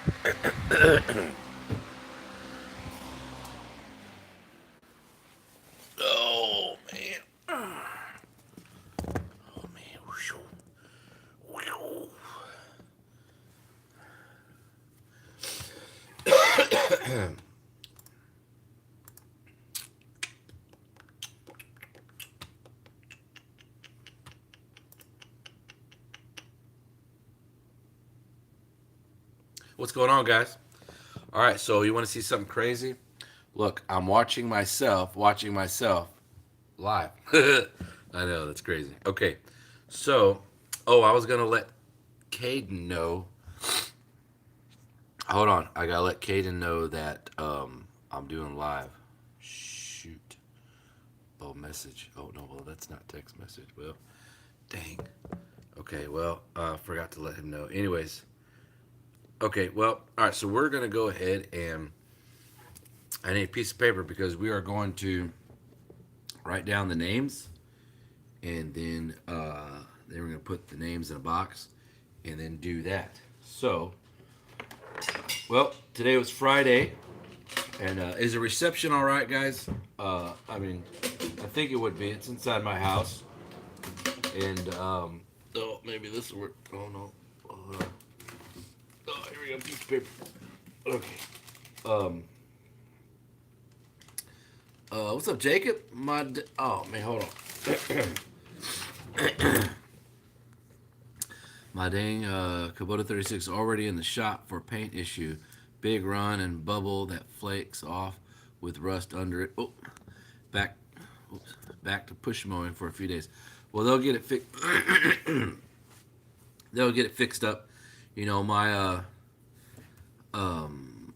Oh man. Oh man. What's going on, guys? All right, so you want to see something crazy? Look, I'm watching myself live. I know that's crazy. Okay, so I was gonna let Caden know. Hold on, I gotta let Caden know that I'm doing live. Shoot. Oh, message. Oh no, well that's not text message. Well, dang. Okay, well, forgot to let him know. Anyways, okay, well, all right. So we're gonna go ahead and I need a piece of paper because we are going to write down the names, and then we're gonna put the names in a box, and then do that. So, well, today was Friday, and is the reception all right, guys? I mean, I think it would be. It's inside my house, and oh, maybe this will work. Oh no. Oh, here we go. Piece of paper. Okay. Um. What's up, Jacob? Oh man, hold on. My dang Kubota 36 already in the shop for paint issue. Big run and bubble that flakes off with rust under it. Oh, back, oops, back to push mowing for a few days. Well, they'll get it fixed. They'll get it fixed up. You know, um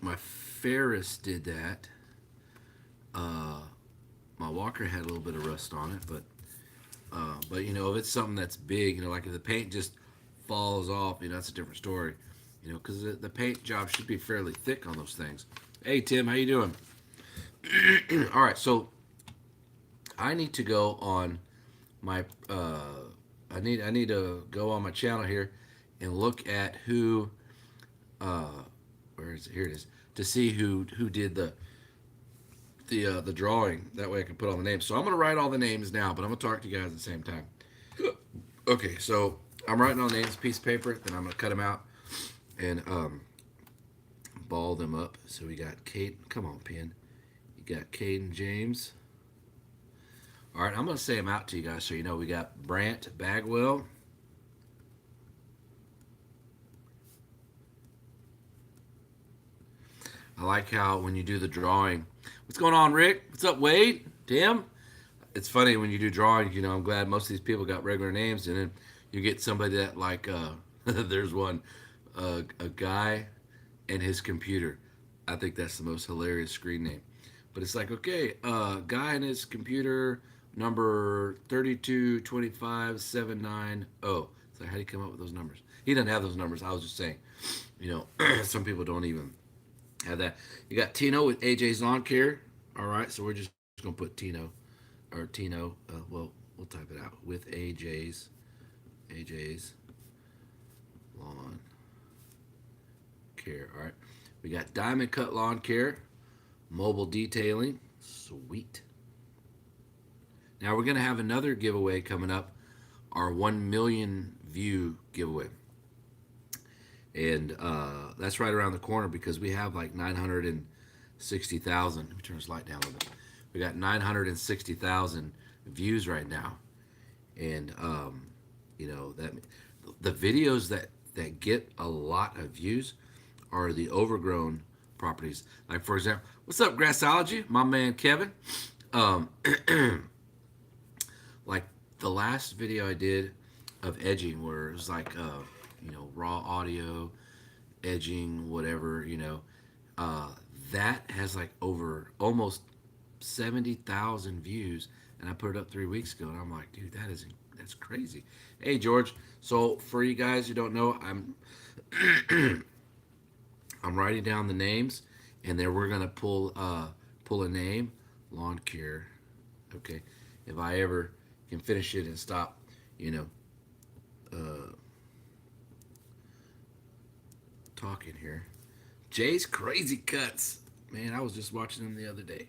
my Ferris did that. Uh, my Walker had a little bit of rust on it, but you know, if it's something that's big, you know, like if the paint just falls off, you know, that's a different story. You know, because the paint job should be fairly thick on those things. Hey Tim, how you doing? All right, so I need to go on my I need to go on my channel here and look at who uh where is it? Here it is, to see who did the drawing. That way I can put all the names. So I'm gonna write all the names now, but I'm gonna talk to you guys at the same time. Okay, so I'm writing all the names, piece of paper, then I'm gonna cut them out and ball them up. So we got Kate. Come on, pen. You got Caden James. All right, I'm gonna say them out to you guys so you know. We got Brant Bagwell. I like how when you do the drawing. What's going on, Rick? What's up, Wade? Tim? It's funny when you do drawings. You know, I'm glad most of these people got regular names, and then you get somebody that like. There's one, a guy and his computer. I think that's the most hilarious screen name. But it's like, okay, guy and his computer number 3225790. So how do you come up with those numbers? He doesn't have those numbers. I was just saying, you know, some people don't even have that. You got Tino with AJ's Lawn Care. All right, so we're just gonna put Tino. We'll type it out with AJ's Lawn Care. All right, we got Diamond Cut Lawn Care, mobile detailing. Sweet. Now we're gonna have another giveaway coming up, our 1 million view giveaway, and that's right around the corner because we have like 960,000. Let me turn this light down a little bit. We got 960,000 views right now, and you know that the videos that get a lot of views are the overgrown properties. Like for example, what's up, Grassology? My man Kevin. Um, like the last video I did of edging, where it was like you know, raw audio, edging, whatever, you know, uh, that has like over almost 70,000 views, and I put it up 3 weeks ago, and I'm like, dude, that's crazy. Hey George, so for you guys who don't know, I'm writing down the names, and then we're gonna pull a name, lawn care. Okay, if I ever can finish it and stop, you know, uh, talking here. Jay's Crazy Cuts. Man, I was just watching them the other day.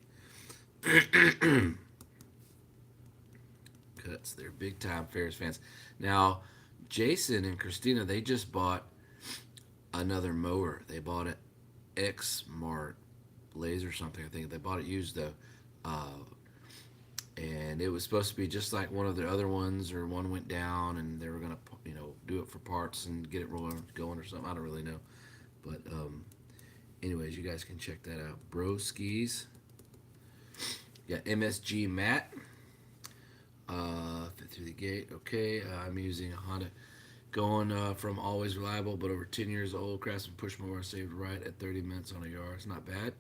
Cuts. They're big time Ferris fans. Now, Jason and Christina, they just bought another mower. They bought an X Mart Blaze or something. I think they bought it used though. Uh, and it was supposed to be just like one of the other ones, or one went down, and they were gonna, do it for parts and get it rolling, going or something. I don't really know, but anyways, you guys can check that out. Bro Skis. Got MSG Matt. Fit through the gate. Okay, I'm using a Honda. Going from always reliable, but over 10 years old, Craftsman push mower saved right at 30 minutes on a yard. It's not bad.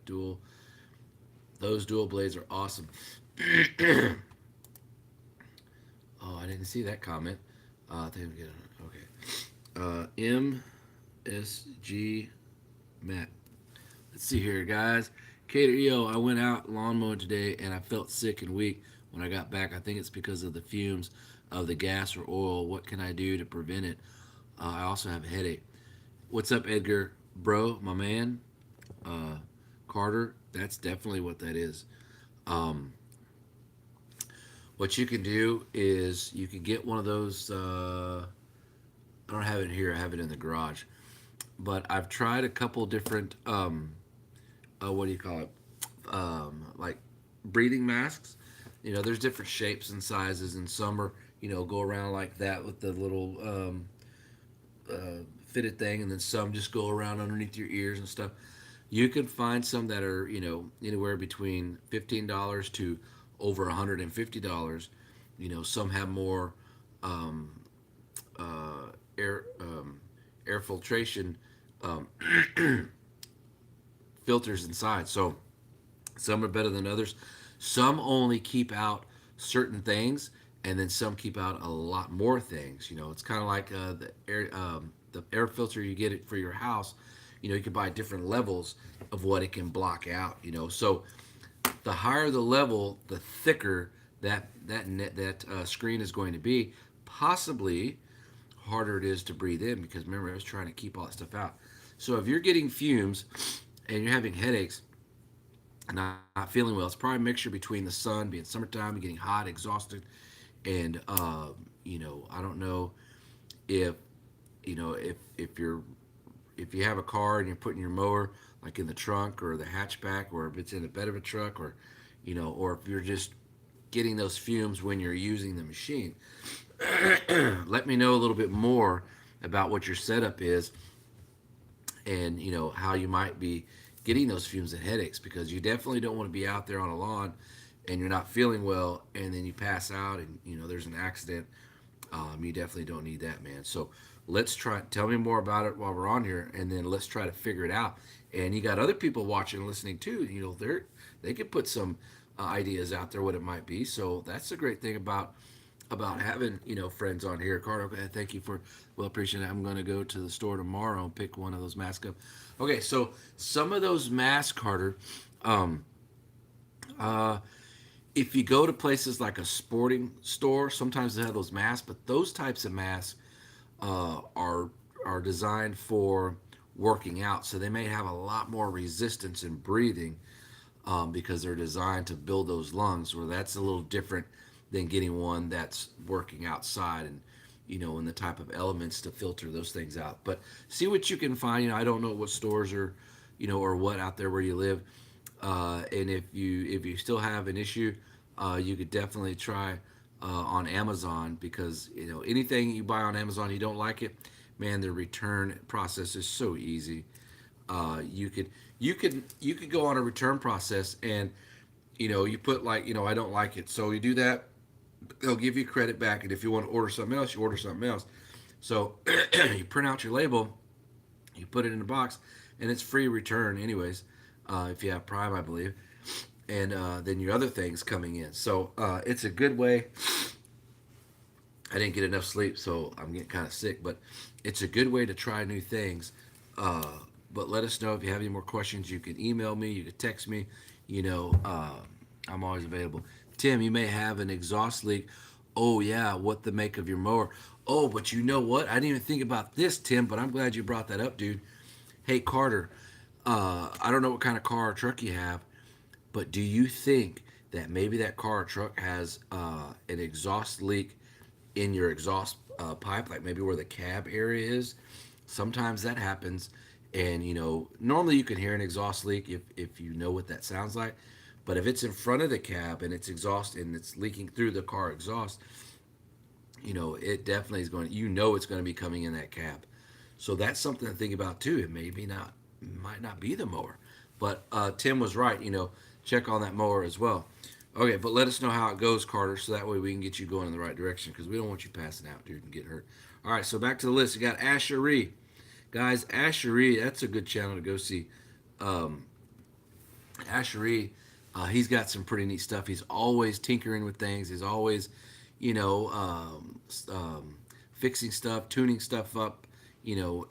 Those dual blades are awesome. Oh, I didn't see that comment. I think we get it. Okay. MSG Matt. Let's see here, guys. Cater EO, I went out lawn mowing today and I felt sick and weak when I got back. I think it's because of the fumes of the gas or oil. What can I do to prevent it? I also have a headache. What's up, Edgar? Bro, my man. Uh, Carter, that's definitely what that is. Um, what you can do is you can get one of those. I don't have it here. I have it in the garage. But I've tried a couple different. What do you call it? Like breathing masks. There's different shapes and sizes, and some are go around like that with the little fitted thing, and then some just go around underneath your ears and stuff. You can find some that are anywhere between $15 to over $150. Some have more um, air air filtration um, filters inside. So some are better than others. Some only keep out certain things, and then some keep out a lot more things. It's kind of like the air filter you get it for your house. You can buy different levels of what it can block out. So the higher the level, the thicker that screen is going to be. Possibly harder it is to breathe in, because remember, I was trying to keep all that stuff out. So if you're getting fumes and you're having headaches and not feeling well, it's probably a mixture between the sun, being summertime, and getting hot, exhausted, and I don't know if if you have a car and you're putting your mower like in the trunk or the hatchback, or if it's in the bed of a truck, or or if you're just getting those fumes when you're using the machine. Let me know a little bit more about what your setup is, and how you might be getting those fumes and headaches, because you definitely don't want to be out there on a lawn and you're not feeling well, and then you pass out and there's an accident. You definitely don't need that, man. So let's try. Tell me more about it while we're on here, and then let's try to figure it out. And you got other people watching and listening too. They could put some ideas out there what it might be. So that's the great thing about having friends on here. Carter, okay, thank you for appreciate it. I'm going to go to the store tomorrow and pick one of those masks up. Okay, so some of those masks, Carter. Um, uh, if you go to places like a sporting store, sometimes they have those masks, but those types of masks are designed for working out, so they may have a lot more resistance in breathing, because they're designed to build those lungs. Where that's a little different than getting one that's working outside, and and the type of elements to filter those things out. But see what you can find. I don't know what stores are, or what out there where you live. And if you still have an issue, you could definitely try on Amazon, because anything you buy on Amazon you don't like it, man, the return process is so easy. You could go on a return process, and you put like I don't like it, so you do that. They'll give you credit back, and if you want to order something else, you order something else. So you print out your label, you put it in a box, and it's free return anyways, if you have Prime, I believe. And then your other things coming in. So it's a good way. I didn't get enough sleep, so I'm getting kind of sick. But it's a good way to try new things. Uh, but let us know if you have any more questions. You can email me. You can text me. I'm always available. Tim, you may have an exhaust leak. Oh yeah, what the make of your mower? Oh, but you know what? I didn't even think about this, Tim. But I'm glad you brought that up, dude. Hey Carter, I don't know what kind of car or truck you have, but do you think that maybe that car or truck has an exhaust leak in your exhaust pipe, like maybe where the cab area is? Sometimes that happens, and normally you can hear an exhaust leak if you know what that sounds like. But if it's in front of the cab and it's exhaust and it's leaking through the car exhaust, it definitely is going. It's going to be coming in that cab. So that's something to think about too. It maybe not, might not be the mower, but Tim was right. Check on that mower as well. Okay, but let us know how it goes, Carter, so that way we can get you going in the right direction because we don't want you passing out, dude, and getting hurt. All right, so back to the list. You got Ashery. Guys, Ashery, that's a good channel to go see. Um, Ashery, he's got some pretty neat stuff. He's always tinkering with things. He's always, you know, um, fixing stuff, tuning stuff up,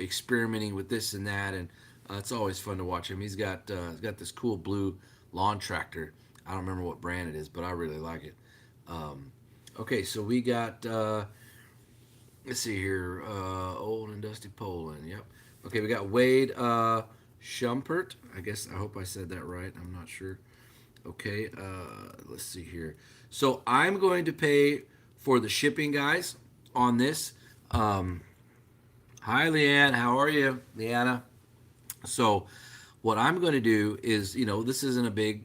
experimenting with this and that, and it's always fun to watch him. He's got this cool blue lawn tractor. I don't remember what brand it is, but I really like it. Um, okay, so we got let's see here, old and dusty Poland. Yep. Okay, we got Wade Schumpert. I guess I hope I said that right. I'm not sure. Okay, let's see here. So I'm going to pay for the shipping, guys, on this. Um, Hi, Leanne. How are you, Leanna? So, what I'm going to do is, this isn't a big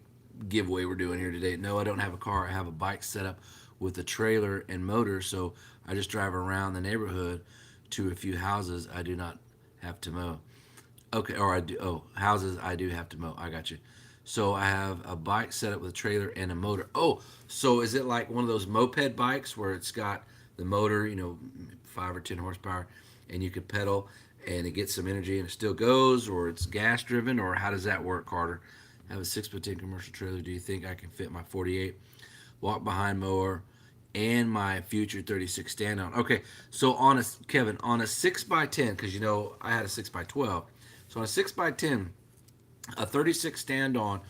giveaway we're doing here today. No, I don't have a car. I have a bike set up with a trailer and motor. So, I just drive around the neighborhood to a few houses I do not have to mow. Okay, or I do. Oh, houses I do have to mow. I got you. So I have a bike set up with a trailer and a motor. Oh, so is it like one of those moped bikes where it's got the motor, 5 or 10 horsepower, and you could pedal and it gets some energy and it still goes, or it's gas driven, or how does that work, Carter? I have a 6x10 commercial trailer. Do you think I can fit my 48 walk behind mower and my future 36 stand on? Okay, so Kevin, on a 6x10, because I had a 6x12. So on a 6x10, a 36 stand on,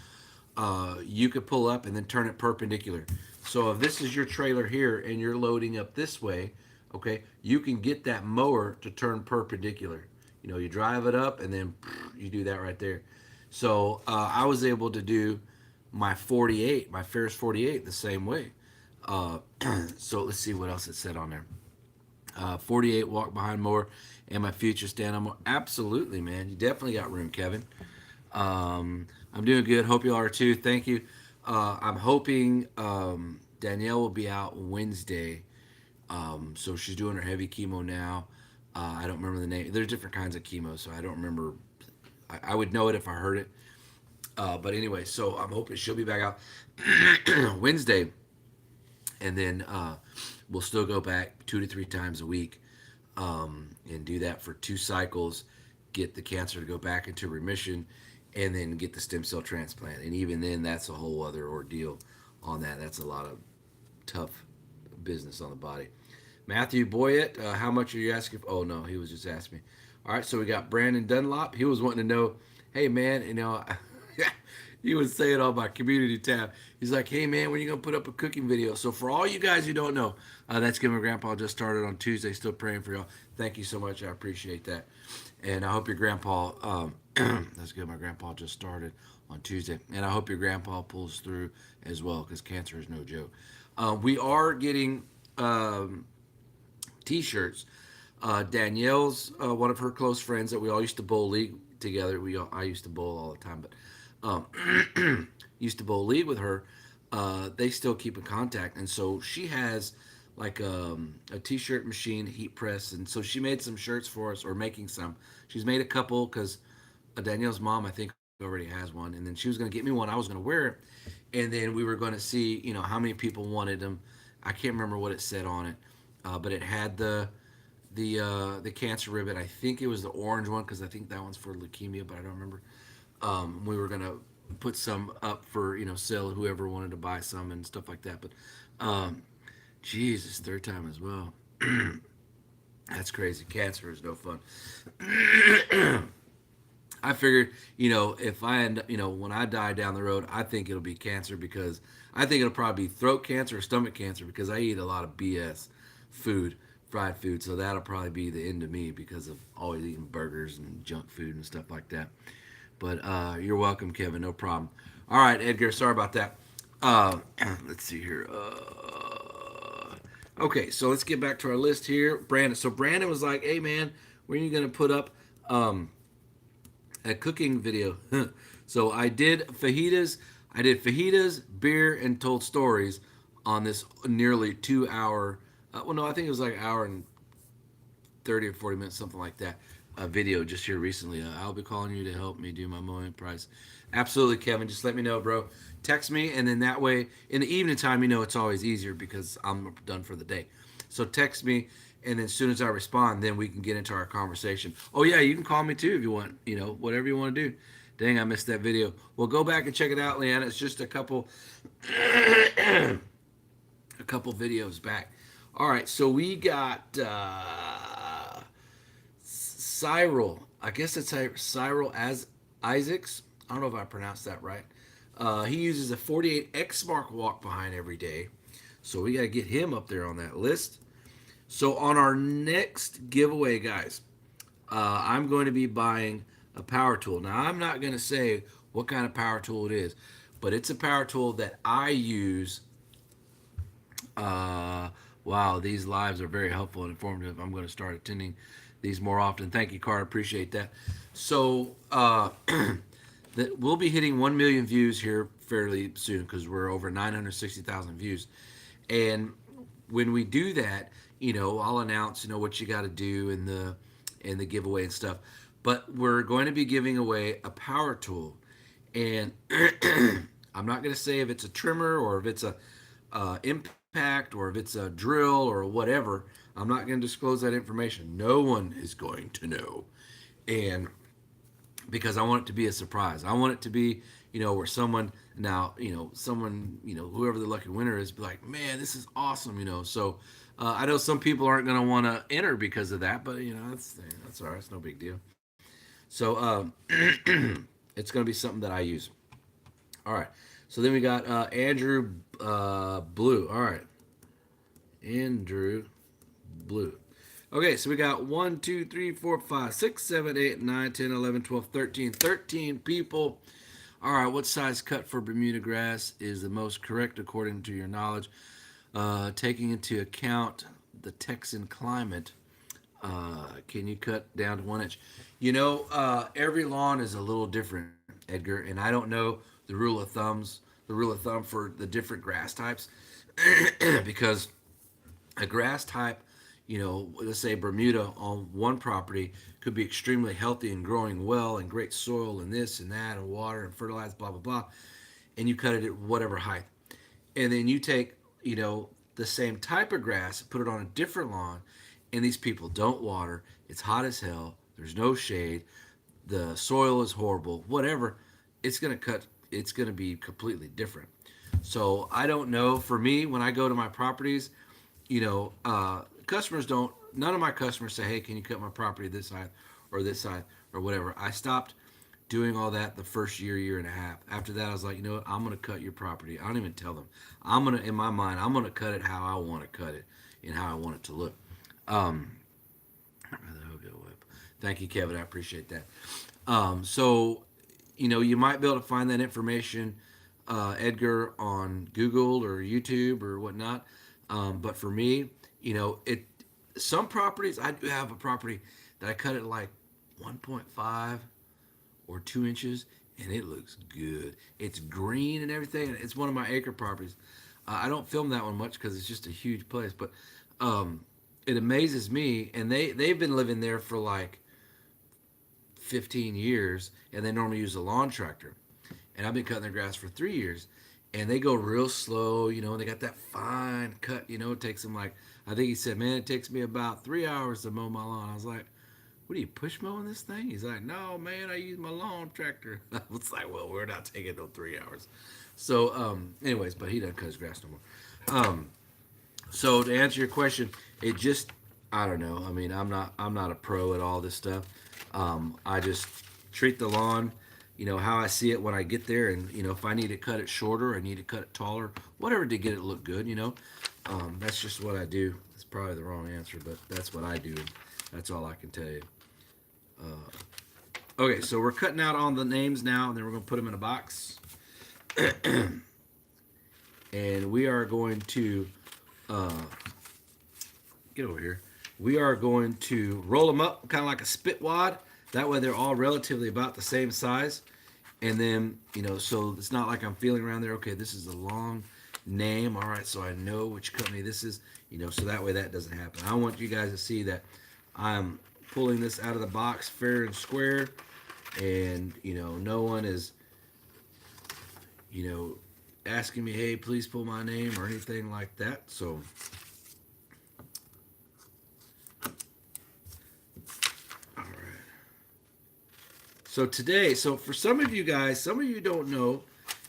you could pull up and then turn it perpendicular. So if this is your trailer here and you're loading up this way, okay, you can get that mower to turn perpendicular. You drive it up and then you do that right there. So I was able to do my 48, my Ferris 48, the same way. Uh, so let's see what else it said on there. 48 walk behind mower and my future stand on mower. Absolutely, man. You definitely got room, Kevin. I'm doing good. Hope you are too. Thank you. I'm hoping Danielle will be out Wednesday. So she's doing her heavy chemo now. I don't remember the name. There's different kinds of chemo, so I don't remember. I would know it if I heard it. But anyway, so I'm hoping she'll be back out Wednesday, and then we'll still go back 2 to 3 times a week and do that for 2 cycles, get the cancer to go back into remission, and then get the stem cell transplant. And even then, that's a whole other ordeal on that. That's a lot of tough business on the body. Matthew Boyett, how much are you asking for? Oh, no, he was just asking me. All right, so we got Brandon Dunlop. He was wanting to know, hey, man, he was saying on my community tab, he's like, hey, man, when are you going to put up a cooking video? So for all you guys who don't know, that's Give My Grandpa just started on Tuesday. Still praying for y'all. Thank you so much. I appreciate that. And I hope your grandpa, that's good. My grandpa just started on Tuesday. And I hope your grandpa pulls through as well because cancer is no joke. We are getting T-shirts. Danielle's one of her close friends that we all used to bowl league together. I used to bowl all the time, but used to bowl league with her. They still keep in contact, and so she has like a T-shirt machine, heat press, and so she made some shirts for us, or making some. She's made a couple because Danielle's mom, I think, already has one, and then she was going to get me one. I was going to wear it, and then we were going to see, how many people wanted them. I can't remember what it said on it, but it had the cancer ribbon. I think it was the orange one because I think that one's for leukemia, but I don't remember. We were gonna put some up for sale, whoever wanted to buy some and stuff like that. But Jesus, third time as well. That's crazy. Cancer is no fun. I figured, if I end, when I die down the road, I think it'll be cancer because I think it'll probably be throat cancer or stomach cancer because I eat a lot of BS food fried food, so that'll probably be the end of me because of always eating burgers and junk food and stuff like that. But you're welcome, Kevin. No problem. All right, Edgar. Sorry about that. Let's see here. Okay, so let's get back to our list here. Brandon. So Brandon was like, "Hey, man, when are you gonna put up um, a cooking video?" So I did fajitas. I did fajitas, beer, and told stories on this nearly 2 hour. Well, no, I think it was like an hour and 30 or 40 minutes, something like that, a video just here recently. I'll be calling you to help me do my mowing price. Absolutely, Kevin. Just let me know, bro. Text me, and then that way, in the evening time, it's always easier because I'm done for the day. So text me, and then as soon as I respond, then we can get into our conversation. Oh, yeah, you can call me too if you want, whatever you want to do. Dang, I missed that video. Well, go back and check it out, Leanna. It's just a couple videos back. All right, so we got Cyril. I guess it's Cyril as Isaacs. I don't know if I pronounced that right. He uses a 48 X Mark walk behind every day. So we got to get him up there on that list. So on our next giveaway, guys, I'm going to be buying a power tool. Now, I'm not going to say what kind of power tool it is, but it's a power tool that I use. Wow, these lives are very helpful and informative. I'm going to start attending these more often. Thank you, Carter. Appreciate that. So that we'll be hitting 1 million views here fairly soon because we're over 960,000 views. And when we do that, I'll announce, what you got to do in the giveaway and stuff. But we're going to be giving away a power tool, and I'm not going to say if it's a trimmer or if it's a impact or if it's a drill or whatever. I'm not going to disclose that information. No one is going to know, and because I want it to be a surprise. I want it to be, where someone now, whoever the lucky winner is, be like, man, this is awesome, So I know some people aren't going to want to enter because of that, but that's all right. It's no big deal. So it's going to be something that I use. All right. So then we got Andrew Blue. All right. Andrew Blue. Okay, so we got 1, 2, 3, 4, 5, 6, 7, 8, 9, 10, 11, 12, 13. 13 people. All right, what size cut for Bermuda grass is the most correct according to your knowledge? Taking into account the Texan climate, can you cut down to 1 inch? Every lawn is a little different, Edgar, and I don't know the rule of thumb for the different grass types, because a grass type, let's say Bermuda on one property could be extremely healthy and growing well and great soil and this and that and water and fertilize, blah, blah, blah. And you cut it at whatever height. And then you take, the same type of grass, put it on a different lawn, and these people don't water. It's hot as hell. There's no shade. The soil is horrible. Whatever. It's going to be completely different. So I don't know. For me, when I go to my properties, customers don't, none of my customers say, hey, can you cut my property this side or whatever. I stopped doing all that the first year and a half. After that, I was like, you know what? I'm going to cut your property. I don't even tell them. In my mind, I'm going to cut it how I want to cut it and how I want it to look. Thank you, Kevin. I appreciate that. So, you might be able to find that information, Edgar, on Google or YouTube or whatnot. But for me, some properties, I do have a property that I cut it like 1.5 or 2 inches, and it looks good. It's green and everything. It's one of my acre properties. I don't film that one much because it's just a huge place, but it amazes me. And they've been living there for like 15 years, and they normally use a lawn tractor. And I've been cutting their grass for 3 years, and they go real slow, and they got that fine cut, it takes them like, I think he said, man, it takes me about 3 hours to mow my lawn. I was like, what are you, push mowing this thing? He's like, no, man, I use my lawn tractor. I was like, well, we're not taking no 3 hours. So, anyways, but he doesn't cut his grass no more. So to answer your question, it just, I don't know. I mean, I'm not a pro at all this stuff. I just treat the lawn, how I see it when I get there, and if I need to cut it shorter, I need to cut it taller, whatever to get it to look good. That's just what I do. This probably the wrong answer, but that's what I do. That's all I can tell you. Okay, so we're cutting out all the names now, and then we're going to put them in a box. And we are going to uh, get over here. We are going to roll them up kind of like a spit wad. That way they're all relatively about the same size. And then, so it's not like I'm feeling around there. Okay, this is a long name. All right, so I know which company this is, so that way that doesn't happen. I want you guys to see that I'm pulling this out of the box fair and square. And, no one is, asking me, hey, please pull my name or anything like that. So, all right. So today, for some of you guys, some of you don't know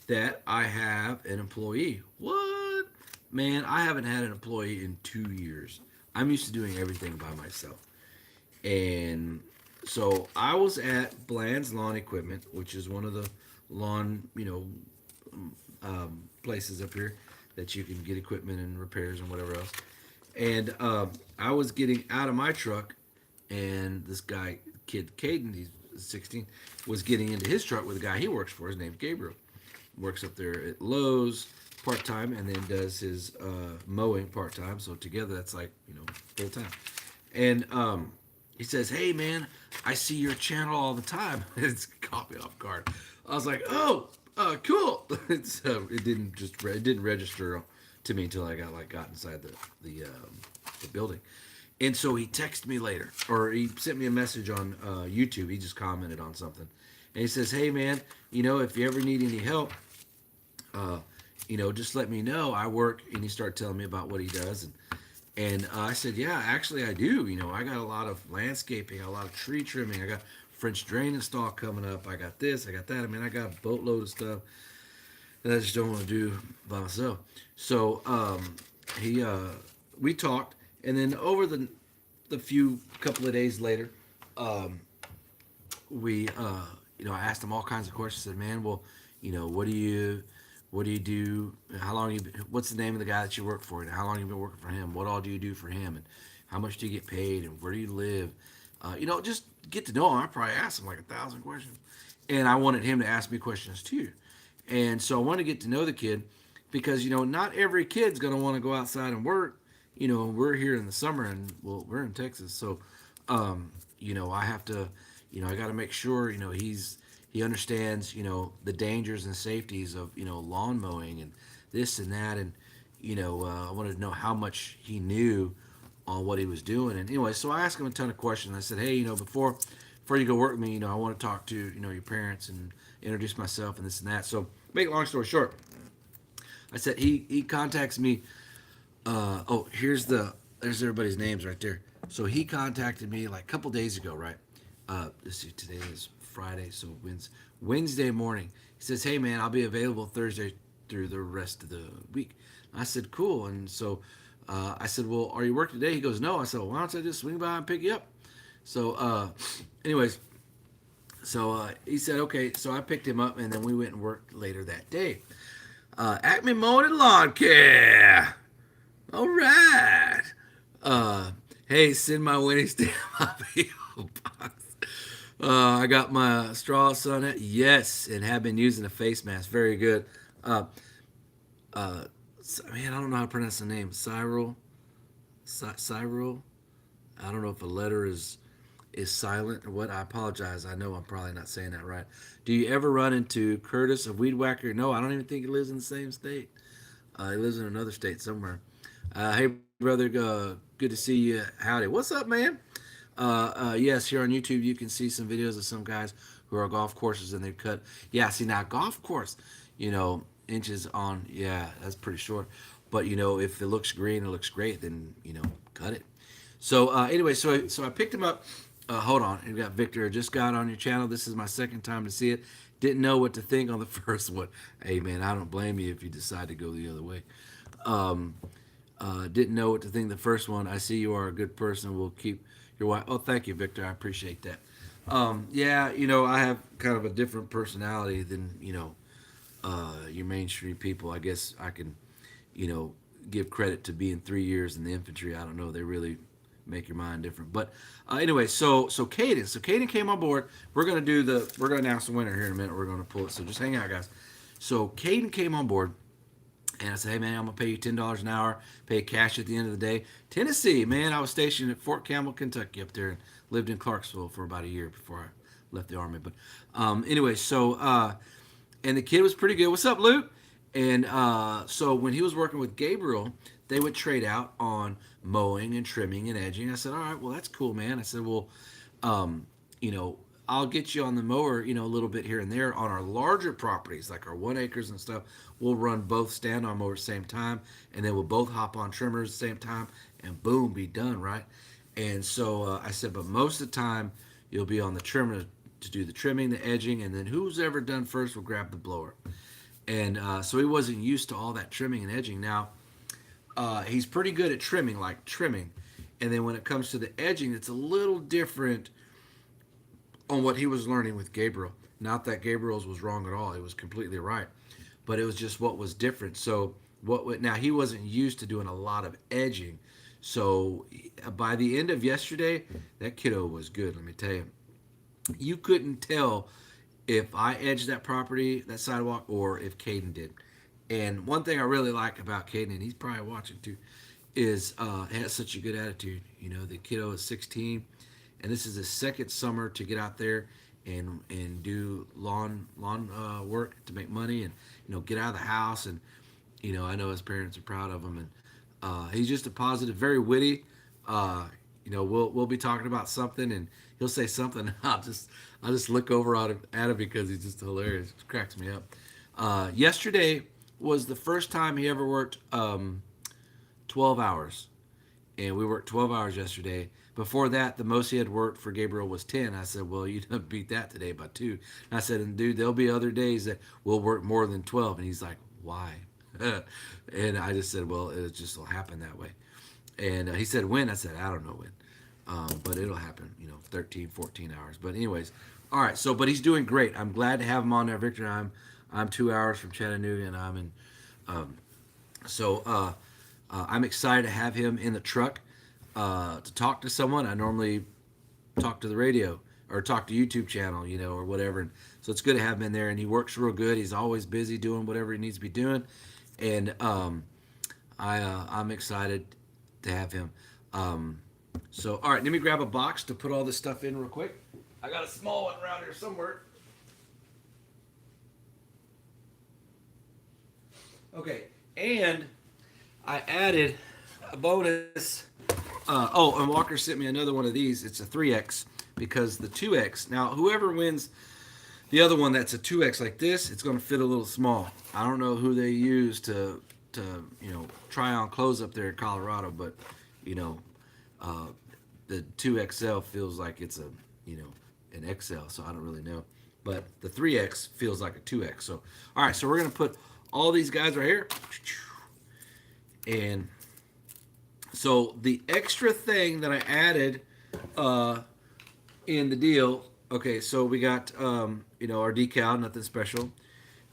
that I have an employee. What? Man, I haven't had an employee in 2 years. I'm used to doing everything by myself. And so I was at Bland's Lawn Equipment, which is one of the lawn, places up here that you can get equipment and repairs and whatever else. And I was getting out of my truck, and this guy, kid Caden, he's 16, was getting into his truck with a guy he works for. His name's Gabriel. Works up there at Lowe's part time, and then does his mowing part time. So together, that's like full time. And he says, "Hey man, I see your channel all the time." It's caught me off guard. I was like, "Oh, cool." It didn't register to me until I got inside the building. And so he texted me later, or he sent me a message on YouTube. He just commented on something, and he says, "Hey man, if you ever need any help, just let me know. I work." And he started telling me about what he does, and I said, "Yeah, actually I do. I got a lot of landscaping, a lot of tree trimming. I got French drain install coming up. I got this, I got that. I mean, I got a boatload of stuff that I just don't want to do by myself." So we talked, and then over the few couple of days later, we I asked him all kinds of questions. I said, "Man, well, what do you do? How long what's the name of the guy that you work for? And how long you been working for him? What all do you do for him? And how much do you get paid? And where do you live?" Just get to know him. I probably asked him like 1,000 questions, and I wanted him to ask me questions too. And so I wanted to get to know the kid because not every kid's gonna want to go outside and work. We're here in the summer, and well, we're in Texas, so I have to, I got to make sure he understands the dangers and safeties of lawn mowing and this and that, and I wanted to know how much he knew on what he was doing. And anyway, so I asked him a ton of questions. I said, "Hey, before you go work with me, I want to talk to your parents and introduce myself and this and that." So make a long story short, I said he contacts me. There's everybody's names right there. So he contacted me like a couple days ago, right? Let's see, today is Friday, so Wednesday morning. He says, "Hey man, I'll be available Thursday through the rest of the week." I said, "Cool." And so I said, "Well, are you working today?" He goes, "No." I said, "Well, why don't I just swing by and pick you up?" So anyways, so he said, "Okay." So I picked him up, and then we went and worked later that day. Acme Mowing and Lawn Care. All right. Hey, send my winning stamp my PO box. I got my straw sun. Yes, and have been using a face mask. Very good. Uh, man, I don't know how to pronounce the name. Cyril. I don't know if a letter is silent or what. I apologize. I know I'm probably not saying that right. Do you ever run into Curtis of Weed Whacker? No, I don't even think he lives in the same state. He lives in another state somewhere. Hey, brother, good to see you. Howdy. What's up, man? Yes, here on YouTube, you can see some videos of some guys who are golf courses and they cut. Yeah, see, now, golf course, inches on, yeah, that's pretty short. But, if it looks green, it looks great, then, cut it. So, anyway, so I picked him up. Hold on. You got Victor. Just got on your channel. This is my second time to see it. Didn't know what to think on the first one. Hey, man, I don't blame you if you decide to go the other way. Didn't know what to think the first one. I see you are a good person. We'll keep your wife. Oh, thank you, Victor. I appreciate that. Yeah, I have kind of a different personality than, your mainstream people. I guess I can, give credit to being 3 years in the infantry. I don't know. They really make your mind different. But anyway, so Caden came on board. We're gonna announce the winner here in a minute. We're gonna pull it. So just hang out, guys. So Caden came on board. And I said, hey, man, I'm going to pay you $10 an hour, pay cash at the end of the day. Tennessee, man, I was stationed at Fort Campbell, Kentucky up there and lived in Clarksville for about a year before I left the Army. But anyway, and the kid was pretty good. What's up, Luke? And so when he was working with Gabriel, they would trade out on mowing and trimming and edging. I said, all right, well, that's cool, man. I said, well, um, you know, I'll get you on the mower, a little bit here and there on our larger properties, like our 1 acres and stuff. We'll run both stand-on mowers at the same time, and then we'll both hop on trimmers at the same time, and boom, be done, right? And so I said, but most of the time, you'll be on the trimmer to do the trimming, the edging, and then who's ever done first will grab the blower. And so he wasn't used to all that trimming and edging. Now, he's pretty good at trimming. And then when it comes to the edging, it's a little different on what he was learning with Gabriel. Not that Gabriel's was wrong at all; it was completely right, but it was just what was different. So now he wasn't used to doing a lot of edging. So by the end of yesterday, that kiddo was good. Let me tell you, you couldn't tell if I edged that sidewalk, or if Caden did. And one thing I really like about Caden, and he's probably watching too, is he has such a good attitude. The kiddo is 16, and this is his second summer to get out there and do lawn work to make money, and get out of the house. And I know his parents are proud of him, and he's just a positive, very witty. We'll be talking about something, and he'll say something, and I'll just look over at him because he's just hilarious. It cracks me up. Yesterday was the first time he ever worked 12 hours, and we worked 12 hours yesterday. Before that, the most he had worked for Gabriel was 10. I said, well, you done beat that today by 2. And I said, and dude, there'll be other days that we'll work more than 12. And he's like, why? And I just said, well, it just will happen that way. And he said, when? I said, I don't know when. But it'll happen, 13, 14 hours. But anyways, all right. But he's doing great. I'm glad to have him on there, Victor. I'm 2 hours from Chattanooga, and I'm in. I'm excited to have him in the truck to talk to someone. I normally talk to the radio or talk to YouTube channel, or whatever. And so it's good to have him in there, and he works real good. He's always busy doing whatever he needs to be doing, and I'm excited to have him. All right, let me grab a box to put all this stuff in real quick. I got a small one around here somewhere. Okay, and I added a bonus. And Walker sent me another one of these. It's a 3X, because the 2X, now whoever wins the other one that's a 2X like this, it's going to fit a little small. I don't know who they use to try on clothes up there in Colorado, but the 2XL feels like it's an XL, so I don't really know. But the 3X feels like a 2X. So all right, so we're going to put all these guys right here. And so the extra thing that I added in the deal, okay, so we got our decal, nothing special.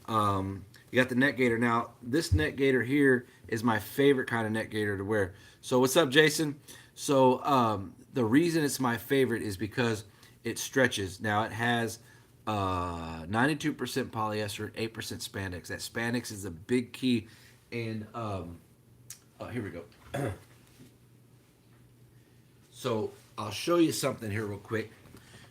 You got the neck gaiter. Now, this neck gaiter here is my favorite kind of neck gaiter to wear. So what's up, Jason? So the reason it's my favorite is because it stretches. Now, it has 92% polyester, 8% spandex. That spandex is a big key. And here we go. So I'll show you something here real quick.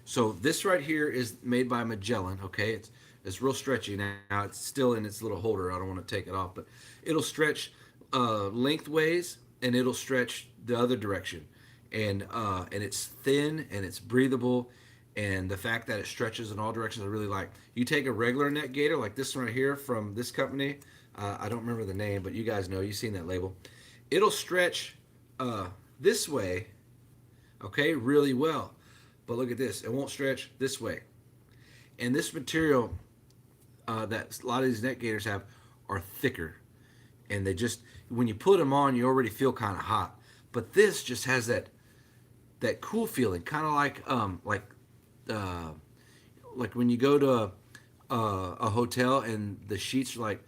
So this right here is made by Magellan. Okay, it's real stretchy now. It's still in its little holder. I don't want to take it off, but it'll stretch lengthways, and it'll stretch the other direction. And it's thin, and it's breathable. And the fact that it stretches in all directions, I really like. You take a regular neck gaiter like this one right here from this company. I don't remember the name, but you guys know. You've seen that label. It'll stretch this way, okay, really well. But look at this. It won't stretch this way. And this material that a lot of these neck gaiters have are thicker. And they just, when you put them on, you already feel kind of hot. But this just has that cool feeling, kind of like when you go to a hotel and the sheets are like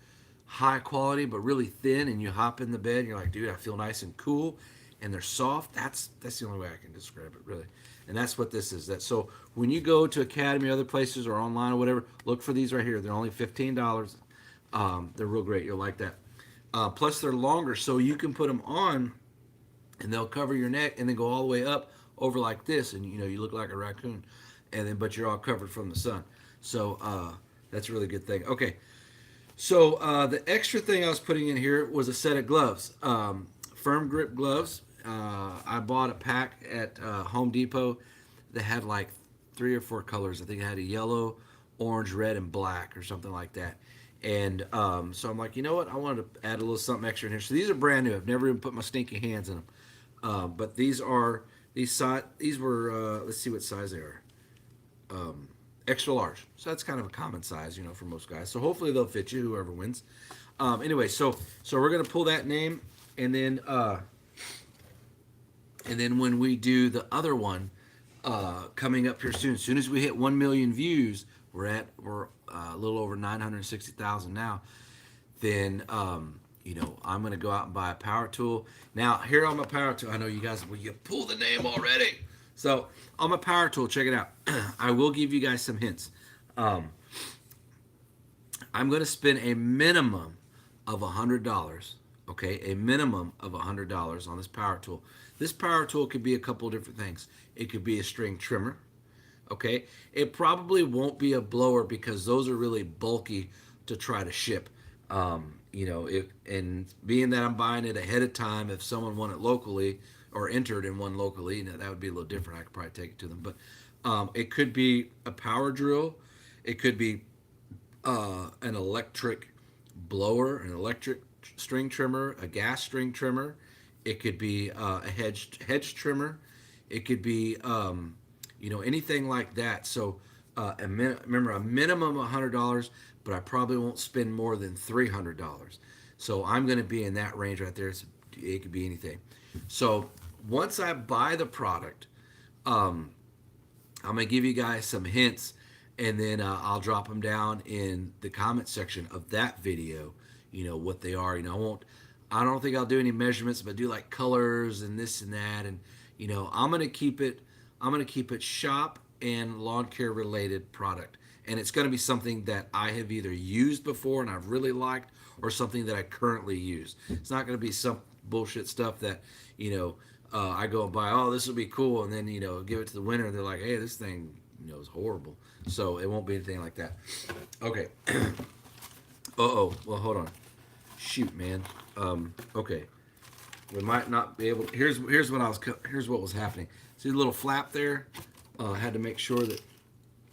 high quality but really thin, and you hop in the bed and you're like, dude, I feel nice and cool, and they're soft. That's the only way I can describe it, really. And that's what this is. That so when you go to Academy or other places or online or whatever, look for these right here. They're only $15. They're real great. You'll like that. Plus they're longer, so you can put them on and they'll cover your neck and then go all the way up over like this, and you look like a raccoon, and then but you're all covered from the sun. So that's a really good thing. Okay, so the extra thing I was putting in here was a set of gloves, firm grip gloves. I bought a pack at Home Depot that had like 3 or 4 colors. I think it had a yellow, orange, red, and black or something like that. And so I'm like, you know what? I wanted to add a little something extra in here. So these are brand new. I've never even put my stinky hands in them. But these are these were let's see what size they are. Extra large. So that's kind of a common size, for most guys. So hopefully they'll fit you, whoever wins. Anyway, so we're gonna pull that name, and then when we do the other one coming up here soon, as soon as we hit 1 million views, we're a little over 960,000 now. Then I'm gonna go out and buy a power tool. Now here on my power tool, I know you guys, you pull the name already. So on my power tool, check it out. I will give you guys some hints. I'm gonna spend a minimum of $100. Okay, a minimum of $100 on this power tool. This power tool could be a couple of different things. It could be a string trimmer. Okay, it probably won't be a blower because those are really bulky to try to ship. And being that I'm buying it ahead of time, if someone won it locally or entered and won locally, that would be a little different. I could probably take it to them. But it could be a power drill. It could be an electric blower, an electric string trimmer, a gas string trimmer. It could be a hedge trimmer. It could be anything like that. So remember, a minimum of $100, but I probably won't spend more than $300. So I'm going to be in that range right there. It could be anything. So once I buy the product, I'm going to give you guys some hints, and then I'll drop them down in the comment section of that video. What they are. I don't think I'll do any measurements, but do like colors and this and that, and I'm gonna keep it shop and lawn care related product, and it's gonna be something that I have either used before and I've really liked, or something that I currently use. It's not gonna be some bullshit stuff that I go and buy. Oh, this will be cool, and then give it to the winner, and they're like, hey, this thing is horrible. So it won't be anything like that. Okay. Well, hold on. Shoot, man. Okay. We might not be able to, here's what was happening. See the little flap there? Had to make sure that,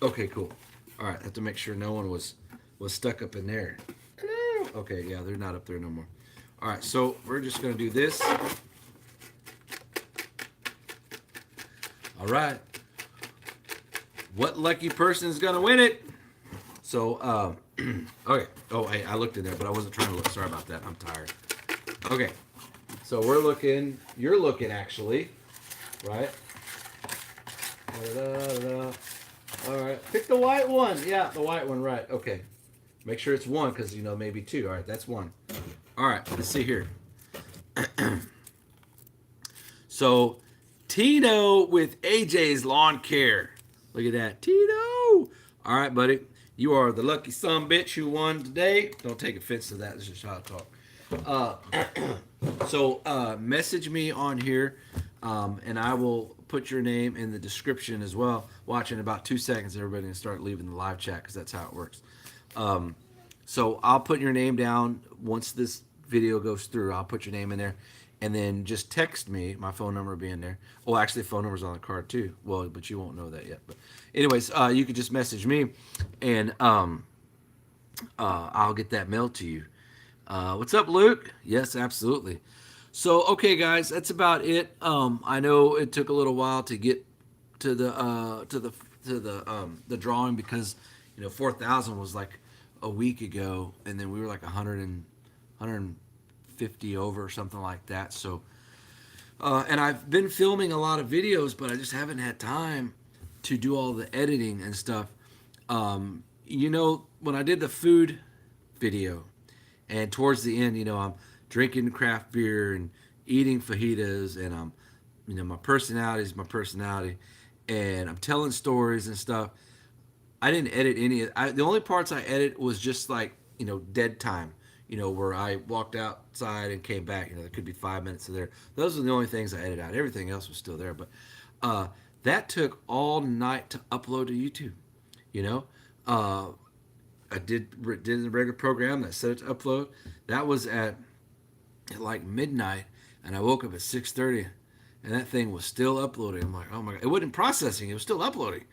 okay, cool. All right, have to make sure no one was stuck up in there. Hello. Okay, yeah, they're not up there no more. All right, so we're just gonna do this. All right. What lucky person is gonna win it? So, okay. Oh, I looked in there, but I wasn't trying to look. Sorry about that. I'm tired. Okay. So you're looking actually, right? Da-da-da-da. All right. Pick the white one. Yeah, the white one, right. Okay. Make sure it's one because, maybe two. All right, that's one. All right, let's see here. So, Tino with AJ's Lawn Care. Look at that. Tino. All right, buddy. You are the lucky son bitch who won today. Don't take offense to that. This is how I talk. So message me on here, and I will put your name in the description as well. Watch in about 2 seconds. Everybody can start leaving the live chat because that's how it works. So I'll put your name down once this video goes through. I'll put your name in there, and then just text me. My phone number will be in there. Oh, actually, phone number's on the card too. Well, but you won't know that yet. But anyways, you could just message me, and I'll get that mailed to you. What's up, Luke? Yes, absolutely. So, okay, guys, that's about it. I know it took a little while to get to the drawing because 4,000 was like a week ago, and then we were like 150 over or something like that. So, and I've been filming a lot of videos, but I just haven't had time to do all the editing and stuff. When I did the food video, And towards the end, I'm drinking craft beer and eating fajitas, and my personality is my personality, and I'm telling stories and stuff. I didn't edit any. The only parts I edit was just like dead time. Where I walked outside and came back. There could be 5 minutes of there. Those are the only things I edited out. Everything else was still there. But uh, that took all night to upload to YouTube. You know, uh, I did the regular program that set it to upload. That was at like midnight, and I woke up at 6:30, and that thing was still uploading. I'm like, oh my god, it wasn't processing; it was still uploading.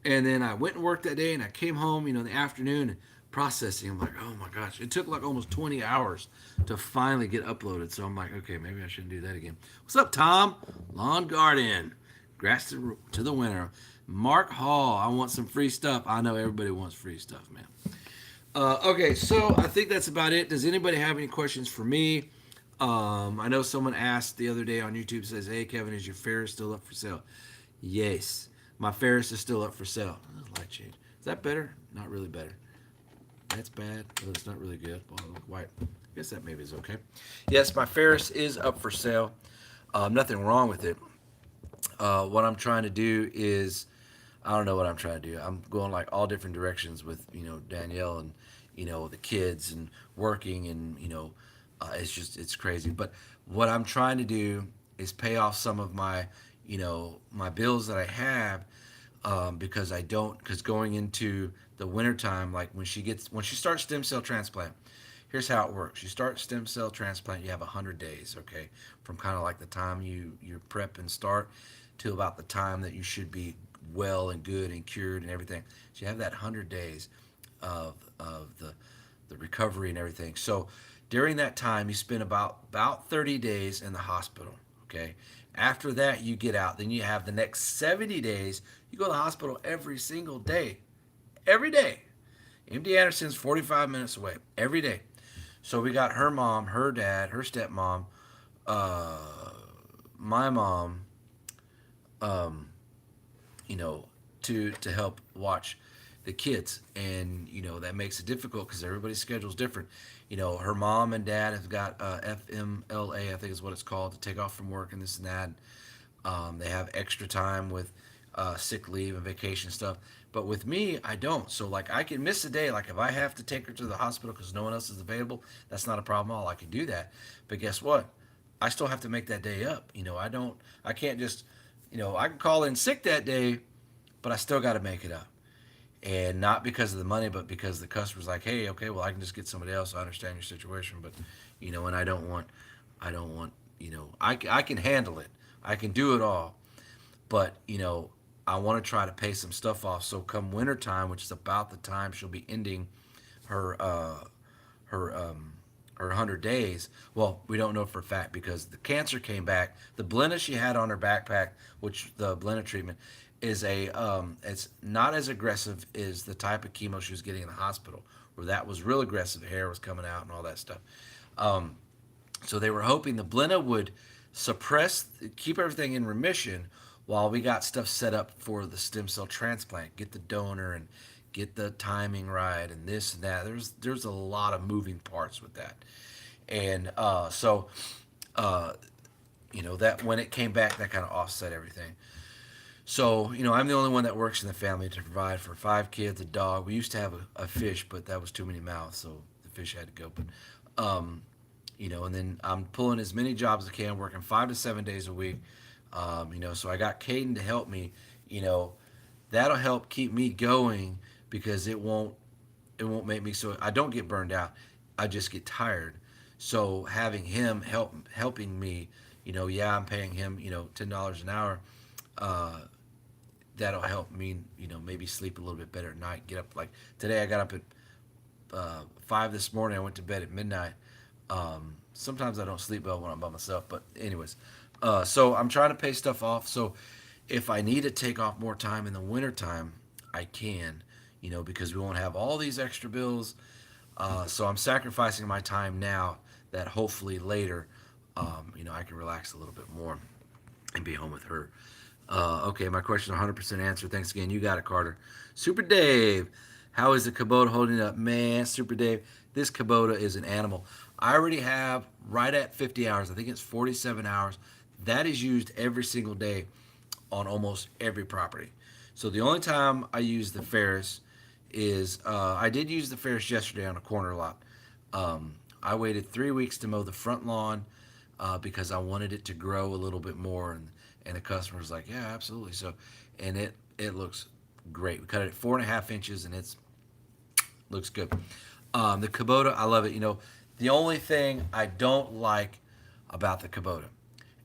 And then I went and worked that day, and I came home, in the afternoon, and processing. I'm like, oh my gosh, it took like almost 20 hours to finally get uploaded. So I'm like, okay, maybe I shouldn't do that again. What's up, Tom? Lawn Garden, grass to the winter. Mark Hall, I want some free stuff. I know everybody wants free stuff, man. Okay, so I think that's about it. Does anybody have any questions for me? I know someone asked the other day on YouTube, says, hey, Kevin, is your Ferris still up for sale? Yes, my Ferris is still up for sale. Oh, light change. Is that better? Not really better. That's bad. Well, it's not really good. Well, white. I guess that maybe is okay. Yes, my Ferris is up for sale. Nothing wrong with it. What I'm trying to do is, I don't know what I'm trying to do. I'm going like all different directions with Danielle and the kids and working and it's crazy. But what I'm trying to do is pay off some of my bills that I have, because I don't because going into the wintertime, like when she starts stem cell transplant, here's how it works. You start stem cell transplant, you have 100 days, okay, from kind of like the time you prep and start to about the time that you should be well and good and cured and everything. So you have that 100 days of the recovery and everything. So during that time, you spend about 30 days in the hospital, okay. After that, you get out. Then you have the next 70 days. You go to the hospital every single day, every day. MD Anderson's 45 minutes away every day. So we got her mom, her dad, her stepmom, uh, my mom, um, you know, to help watch the kids, and that makes it difficult because everybody's schedule is different. Her mom and dad have got FMLA, I think is what it's called, to take off from work and this and that. They have extra time with sick leave and vacation stuff. But with me, I don't. So like I can miss a day. Like if I have to take her to the hospital because no one else is available, that's not a problem at all. I can do that. But guess what? I still have to make that day up. I don't. I can't just. I can call in sick that day, but I still got to make it up. And not because of the money, but because the customer's like, hey, okay, well, I can just get somebody else. I understand your situation, but and I don't want, I can handle it. I can do it all, but I want to try to pay some stuff off. So come wintertime, which is about the time she'll be ending her her um her 100 days. Well, we don't know for a fact because the cancer came back. The blemish she had on her backpack, which the blemish treatment is it's not as aggressive as the type of chemo she was getting in the hospital, where that was real aggressive. Hair was coming out and all that stuff. Um, so they were hoping the blena would suppress, keep everything in remission while we got stuff set up for the stem cell transplant, get the donor and get the timing right and this and that. There's a lot of moving parts with that, and uh, that when it came back, that kind of offset everything. So, I'm the only one that works in the family to provide for 5 kids, a dog. We used to have a fish, but that was too many mouths, so the fish had to go. But, and then I'm pulling as many jobs as I can, working 5 to 7 days a week. So I got Caden to help me. You know, that'll help keep me going because it won't make me so I don't get burned out. I just get tired. So having him helping me, yeah, I'm paying him, $10 an hour. Uh, that'll help me, maybe sleep a little bit better at night. Get up like today. I got up at 5 this morning. I went to bed at midnight. Sometimes I don't sleep well when I'm by myself, but anyways, so I'm trying to pay stuff off. So if I need to take off more time in the wintertime, I can, because we won't have all these extra bills. So I'm sacrificing my time now that hopefully later, I can relax a little bit more and be home with her. Okay, my question 100% answered. Thanks again. You got it, Carter. Super Dave, how is the Kubota holding up? Man, Super Dave, this Kubota is an animal. I already have right at 50 hours. I think it's 47 hours. That is used every single day on almost every property. So the only time I use the Ferris is I did use the Ferris yesterday on a corner lot. I waited 3 weeks to mow the front lawn because I wanted it to grow a little bit more, and the customer was like, "Yeah, absolutely." So, and it looks great. We cut it at 4.5 inches, and it's looks good. The Kubota, I love it. The only thing I don't like about the Kubota,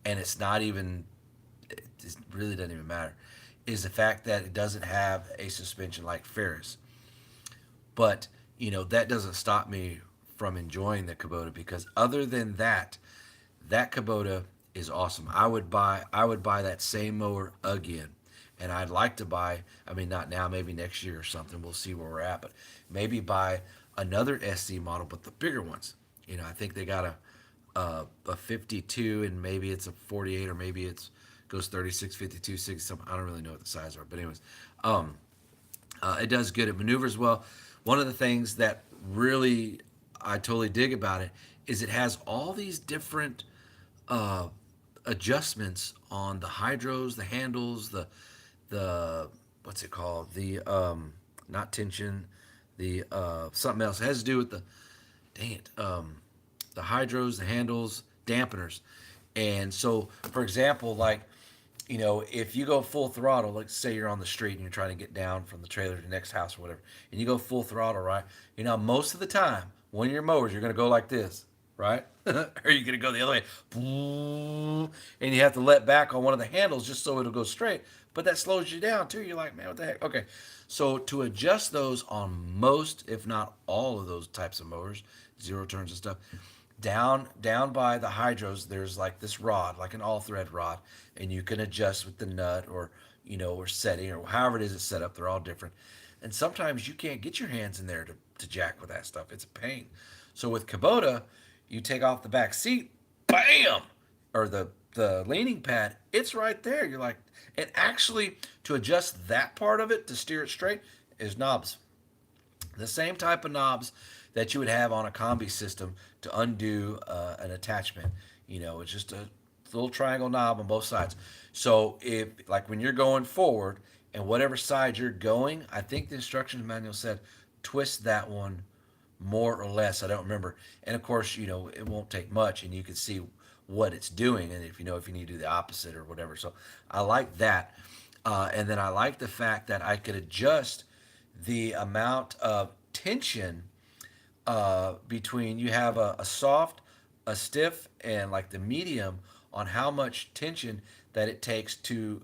and it's not even, it really doesn't even matter, is the fact that it doesn't have a suspension like Ferris. But that doesn't stop me from enjoying the Kubota, because other than that, that Kubota is awesome. I would buy that same mower again. And I'd like to buy, I mean, not now, maybe next year or something. We'll see where we're at, but maybe buy another SC model, but the bigger ones. I think they got a 52, and maybe it's a 48, or maybe it's goes 36, 52, 60 something. I don't really know what the size are, but anyways, um, it does good. It maneuvers well. One of the things that really I totally dig about it is it has all these different uh, adjustments on the hydros, the handles, the what's it called? The not tension, the something else. It has to do with the dang it, the hydros, the handles, dampeners. And so, for example, like, if you go full throttle, like say you're on the street and you're trying to get down from the trailer to the next house or whatever, and you go full throttle, right? Most of the time, when you're mowers, you're going to go like this, right? Or you're going to go the other way. And you have to let back on one of the handles just so it'll go straight. But that slows you down too. You're like, man, what the heck? Okay. So to adjust those on most, if not all of those types of mowers, zero turns and stuff, down by the hydros, there's like this rod, like an all thread rod, and you can adjust with the nut, or or setting, or however it is it's set up. They're all different, and sometimes you can't get your hands in there to jack with that stuff. It's a pain. So with Kubota, you take off the back seat, bam, or the leaning pad, it's right there. You're like, and actually to adjust that part of it to steer it straight is knobs, the same type of knobs that you would have on a combi system to undo an attachment. It's just a little triangle knob on both sides. So if, like, when you're going forward and whatever side you're going, I think the instructions manual said twist that one more or less. I don't remember. And of course, it won't take much, and you can see what it's doing, and if you need to do the opposite or whatever. So I like that, and then I like the fact that I could adjust the amount of tension between, you have a soft, a stiff, and like the medium, on how much tension that it takes to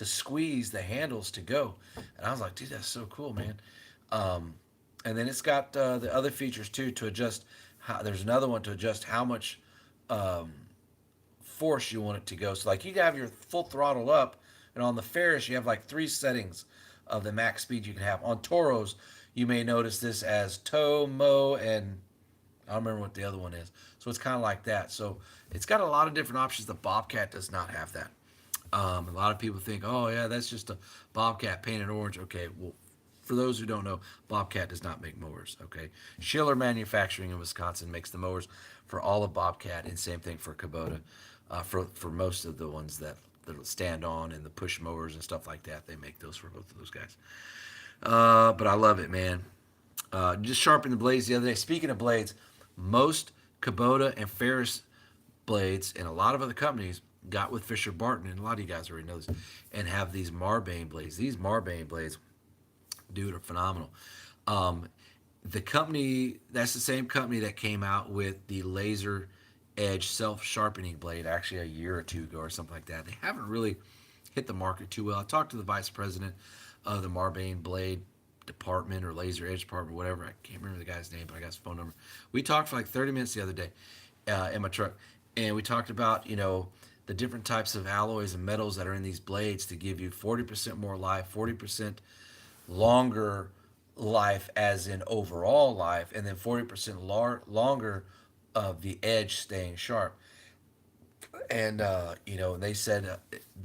squeeze the handles to go. And I was like, dude, that's so cool, man. Um, and then it's got the other features too to adjust. There's another one to adjust how much um, force you want it to go. So like you have your full throttle up, and on the Ferris you have like three settings of the max speed you can have. On Toros, you may notice this as tow, mow, and I don't remember what the other one is. So it's kind of like that. So it's got a lot of different options. The Bobcat does not have that. A lot of people think, oh yeah, that's just a Bobcat painted orange. Okay, well, for those who don't know, Bobcat does not make mowers. Okay, Schiller Manufacturing in Wisconsin makes the mowers for all of Bobcat, and same thing for Kubota. For most of the ones that'll stand on, and the push mowers and stuff like that, they make those for both of those guys. But I love it, man. Just sharpened the blades the other day. Speaking of blades, most Kubota and Ferris blades, and a lot of other companies, got with Fisher Barton, and a lot of you guys already know this, and have these Marbane blades. These Marbane blades, dude, are phenomenal. Um, the company, that's the same company that came out with the Laser Edge self sharpening blade actually a year or two ago or something like that. They haven't really hit the market too well. I talked to the vice president of the Marbane blade department, or Laser Edge department, whatever. I can't remember the guy's name, but I got his phone number. We talked for like 30 minutes the other day in my truck, and we talked about the different types of alloys and metals that are in these blades to give you 40% more life, 40% longer life, as in overall life, and then 40% longer of the edge staying sharp. And they said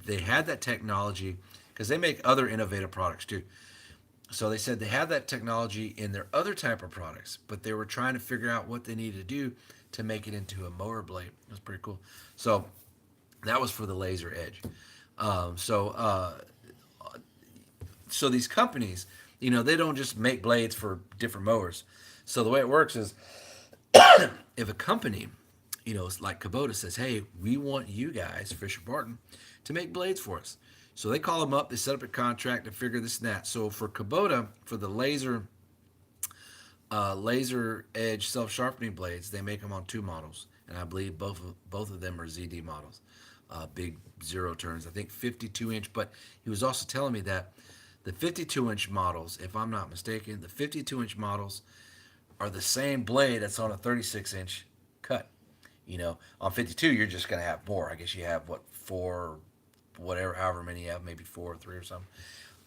they had that technology because they make other innovative products too. So they said they had that technology in their other type of products, but they were trying to figure out what they needed to do to make it into a mower blade. It was pretty cool. So that was for the Laser Edge. Um, so uh, so these companies, they don't just make blades for different mowers. So the way it works is if a company, like Kubota says, hey, we want you guys, Fisher Barton, to make blades for us. So they call them up, they set up a contract to figure this and that. So for Kubota, for the laser edge self sharpening blades, they make them on two models, and I believe both of them are ZD models, big zero turns. I think 52-inch, but he was also telling me that the 52-inch models, if I'm not mistaken, the 52-inch models are the same blade that's on a 36-inch cut. On 52, you're just going to have more. I guess you have what, four, whatever, however many you have, maybe four or three or something.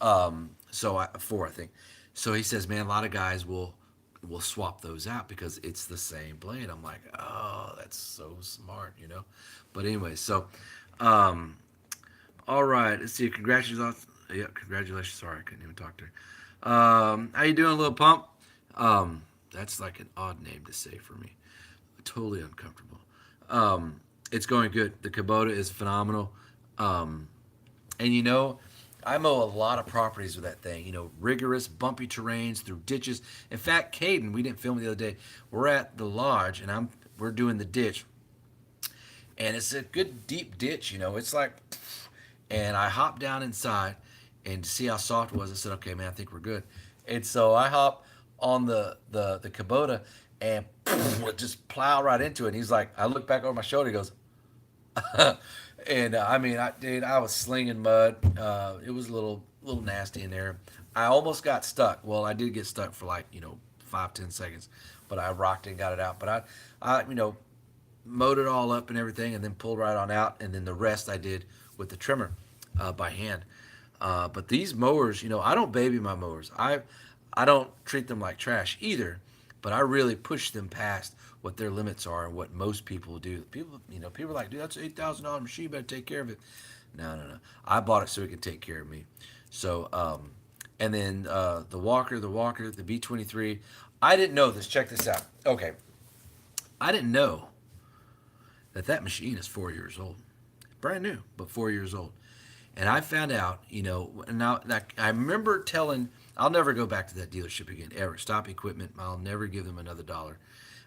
Four, I think. So he says, man, a lot of guys will swap those out because it's the same blade. I'm like, oh, that's so smart. But anyway, so um, all right, let's see. Congratulations. Yeah, congratulations. Sorry, I couldn't even talk to her. How you doing, little pump? That's like an odd name to say for me. Totally uncomfortable. It's going good. The Kubota is phenomenal. Um, and I mow a lot of properties with that thing. Rigorous, bumpy terrains through ditches. In fact, Caden, we didn't film it the other day. We're at the lodge, and we're doing the ditch, and it's a good deep ditch. It's like, and I hopped down inside, and to see how soft it was, I said, "Okay, man, I think we're good." And so I hop on the Kubota and just plow right into it. And he's like, I look back over my shoulder. He goes, and I mean, dude, I was slinging mud. It was a little nasty in there. I almost got stuck. Well, I did get stuck for like 5-10 seconds, but I rocked it and got it out. But I mowed it all up and everything, and then pulled right on out. And then the rest I did with the trimmer by hand. But these mowers, I don't baby my mowers. I don't treat them like trash either, but I really push them past what their limits are and what most people do. People are like, dude, that's an $8,000 machine. You better take care of it. No, no, no. I bought it so it could take care of me. So, and then the Walker, the B23. I didn't know this. Check this out. Okay, I didn't know that machine is 4 years old, brand new, but 4 years old. And I found out, now like, I remember telling, I'll never go back to that dealership again, ever. Stop Equipment. I'll never give them another dollar,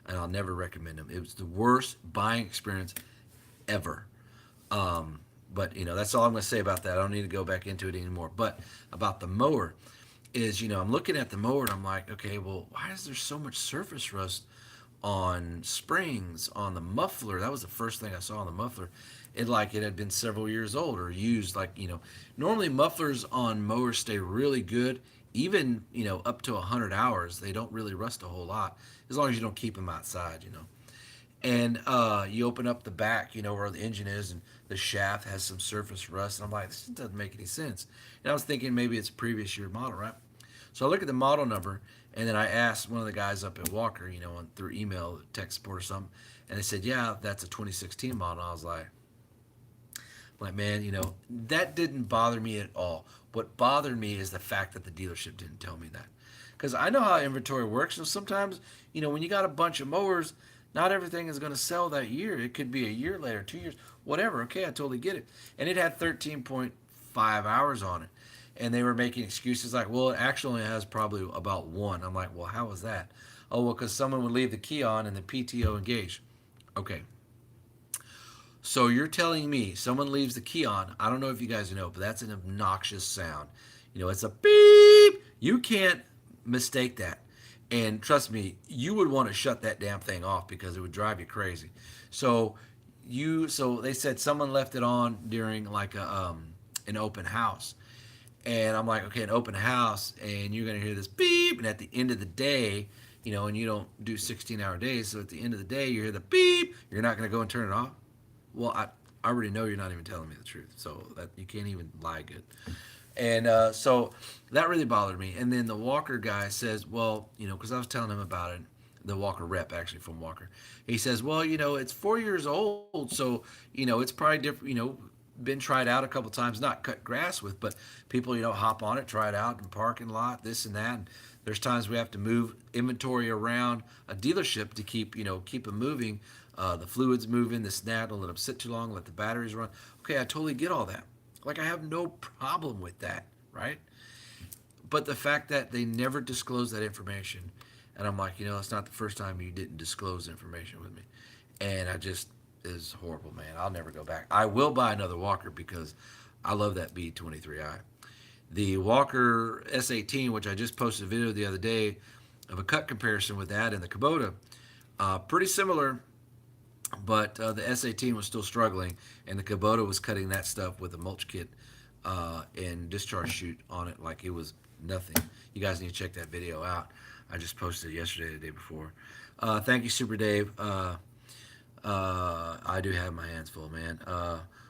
and I'll never recommend them. It was the worst buying experience ever. But that's all I'm going to say about that. I don't need to go back into it anymore. But about the mower is, I'm looking at the mower and I'm like, okay, well, why is there so much surface rust on springs, on the muffler? That was the first thing I saw on the muffler. It had been several years old or used. Normally mufflers on mowers stay really good, even up to 100 hours. They don't really rust a whole lot as long as you don't keep them outside. And you open up the back, where the engine is, and the shaft has some surface rust. And I'm like, this doesn't make any sense. And I was thinking maybe it's a previous year model, right? So I look at the model number, and then I asked one of the guys up at Walker, through email, tech support or something, and they said, yeah, that's a 2016 model. I was like, man, that didn't bother me at all. What bothered me is the fact that the dealership didn't tell me that. Because I know how inventory works. So sometimes, when you got a bunch of mowers, not everything is going to sell that year. It could be a year later, 2 years, whatever. Okay, I totally get it. And it had 13.5 hours on it. And they were making excuses like, well, it actually only has probably about one. I'm like, well, how is that? Oh, well, because someone would leave the key on and the PTO engaged. Okay, so you're telling me someone leaves the key on. I don't know if you guys know, but that's an obnoxious sound. It's a beep. You can't mistake that. And trust me, you would want to shut that damn thing off because it would drive you crazy. So so they said someone left it on during like an open house. And I'm like, okay, an open house, and you're gonna hear this beep, and at the end of the day, and you don't do 16-hour days, so at the end of the day, you hear the beep. You're not gonna go and turn it off. Well, I already know you're not even telling me the truth, so that you can't even lie good. And so that really bothered me. And then the Walker guy says, well, because I was telling him about it, the Walker rep actually from Walker, he says, well, it's 4 years old, so it's probably different. been tried out a couple times, not cut grass with, but people, hop on it, try it out in the parking lot, this and that. And there's times we have to move inventory around a dealership to keep them moving, the fluids moving, this and that. Don't let them sit too long, let the batteries run. Okay, I totally get all that. Like, I have no problem with that, right? But the fact that they never disclose that information, and I'm like, it's not the first time you didn't disclose information with me. And I just, is horrible, man. I'll never go back. I will buy another walker because I love that B23i. The Walker S18, which I just posted a video the other day of a cut comparison with that and the Kubota, pretty similar, but the S18 was still struggling, and the Kubota was cutting that stuff with a mulch kit and discharge chute on it like it was nothing. You guys need to check that video out. I just posted it yesterday, the day before. Thank you, Super Dave. I do have my hands full, man.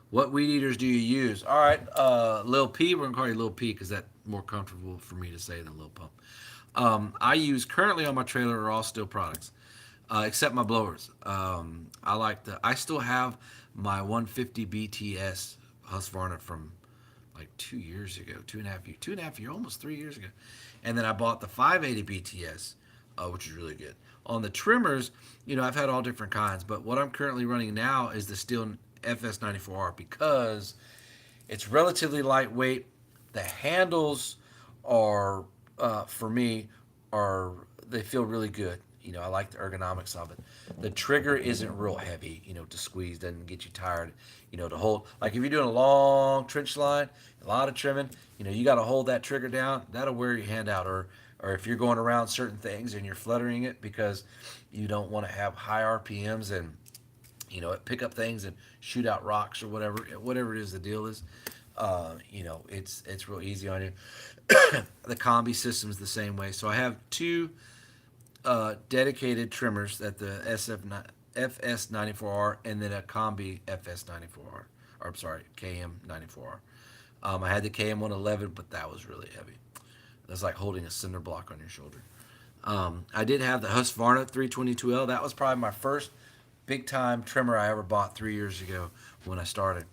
What weed eaters do you use? All right, Lil P. We're gonna call you Lil P because that's more comfortable for me to say than Lil Pump. I use currently on my trailer are all Stihl products, except my blowers. I still have my 150 BTS Husqvarna from like 2 years ago, 2.5 years, almost 3 years ago, and then I bought the 580 BTS, which is really good. On the trimmers, I've had all different kinds, but what I'm currently running now is the Stihl FS94R because it's relatively lightweight. The handles are, for me, they feel really good. I like the ergonomics of it. The trigger isn't real heavy, to squeeze, doesn't get you tired, to hold. Like if you're doing a long trench line, a lot of trimming, you got to hold that trigger down. That'll wear your hand out. Or if you're going around certain things and you're fluttering it because you don't want to have high RPMs and, pick up things and shoot out rocks or whatever it is the deal is, it's real easy on you. The combi system's the same way. So I have two dedicated trimmers at the FS94R and then a combi FS94R. Or I'm sorry, KM94R. I had the KM111, but that was really heavy. That's like holding a cinder block on your shoulder. I did have the Husqvarna 322L. That was probably my first big time trimmer I ever bought 3 years ago when I started.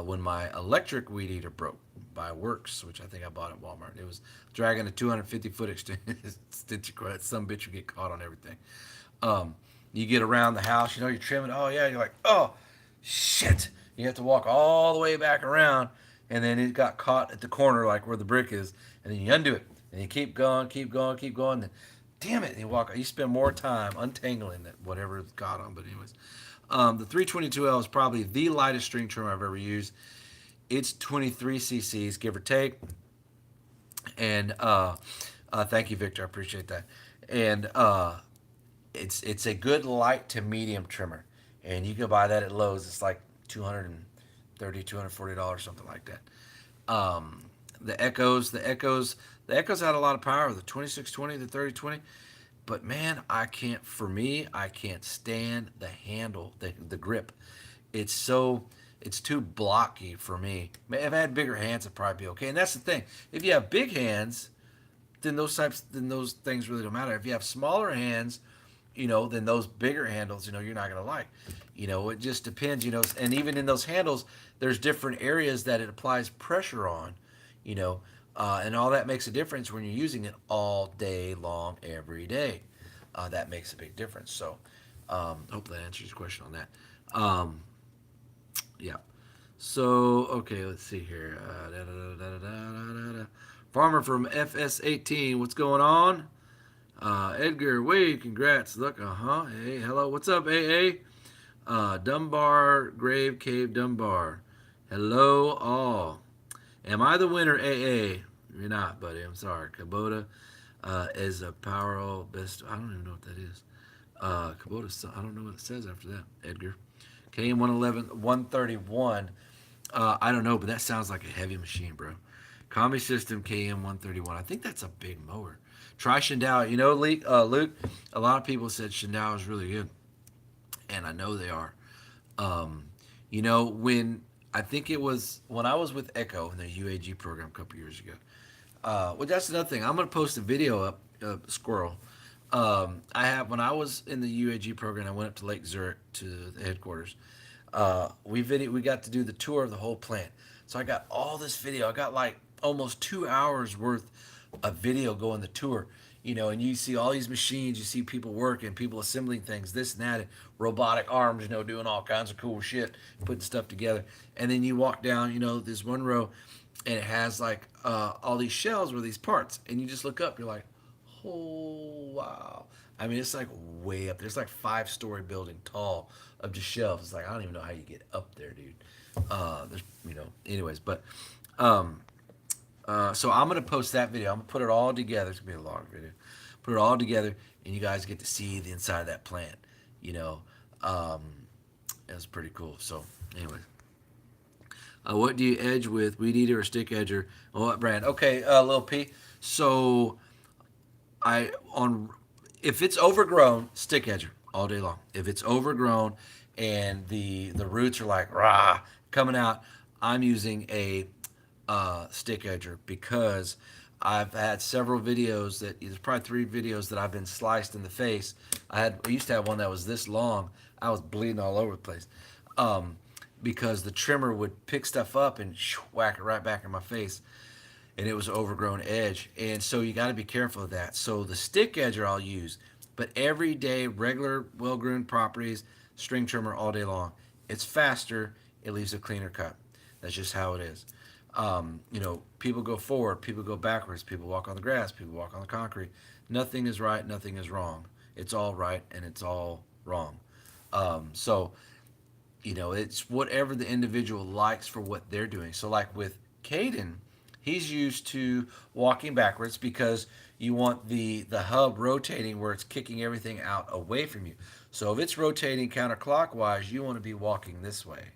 When my electric weed eater broke by Works, which I think I bought at Walmart. It was dragging a 250-foot extension cord. Some bitch would get caught on everything. You get around the house, you're trimming. Oh, yeah. You're like, oh, shit. You have to walk all the way back around, and then it got caught at the corner, like where the brick is, and then you undo it, and you keep going. And damn it, and you spend more time untangling that whatever it's got on. But anyways, the 322L is probably the lightest string trimmer I've ever used. It's 23 cc's, give or take. And thank you, Victor. I appreciate that. And it's a good light to medium trimmer, and you can buy that at Lowe's. It's like $230, $240, something like that. The Echoes had a lot of power, the 2620, the 3020. But man, I can't stand the handle, the grip. It's too blocky for me. If I had bigger hands, it'd probably be okay. And that's the thing. If you have big hands, then those things really don't matter. If you have smaller hands, then those bigger handles, you're not gonna like. It just depends, and even in those handles, there's different areas that it applies pressure on, and all that makes a difference when you're using it all day long, every day. That makes a big difference. So, hope that answers your question on that. Yeah. So, okay, let's see here. Farmer from FS18, what's going on? Edgar Wade, congrats. Look, Hey, hello. What's up, AA? Dunbar, Grave Cave Dunbar. Hello, all. Am I the winner, AA? You're not, buddy. I'm sorry. Kubota is a power best. I don't even know what that is. Kubota, I don't know what it says after that, Edgar. KM111, 131. I don't know, but that sounds like a heavy machine, bro. Combi System KM131. I think that's a big mower. Try Shindao. Luke, a lot of people said Shindao is really good, and I know they are. I think it was when I was with Echo in the UAG program a couple years ago. Well, that's another thing. I'm going to post a video up, Squirrel. When I was in the UAG program, I went up to Lake Zurich to the headquarters. We got to do the tour of the whole plant. So I got all this video. I got like almost 2 hours worth of video going the tour. And you see all these machines, you see people working, people assembling things, this and that, and robotic arms, doing all kinds of cool shit, putting stuff together. And then you walk down, this one row, and it has like all these shelves with these parts, and you just look up, you're like, oh wow. I mean, it's like way up there. It's like 5-story building tall of just shelves. It's like I don't even know how you get up there, dude. There's, anyways, but so I'm gonna post that video. I'm gonna put it all together. It's gonna be a long video. Put it all together, and you guys get to see the inside of that plant. It was pretty cool. So, anyway, what do you edge with, weed eater or stick edger? Oh, what brand? Okay, Lil P. So, if it's overgrown, stick edger all day long. If it's overgrown and the roots are like rah coming out, I'm using a stick edger because I've had several videos there's probably 3 videos that I've been sliced in the face. I used to have one that was this long. I was bleeding all over the place because the trimmer would pick stuff up and whack it right back in my face, and it was an overgrown edge. And so you got to be careful of that. So the stick edger I'll use, but every day, regular, well-groomed properties, string trimmer all day long. It's faster. It leaves a cleaner cut. That's just how it is. People go forward, people go backwards, people walk on the grass, people walk on the concrete. Nothing is right, nothing is wrong. It's all right and it's all wrong. It's whatever the individual likes for what they're doing. So like with Caden, he's used to walking backwards because you want the hub rotating where it's kicking everything out away from you. So if it's rotating counterclockwise, you want to be walking this way.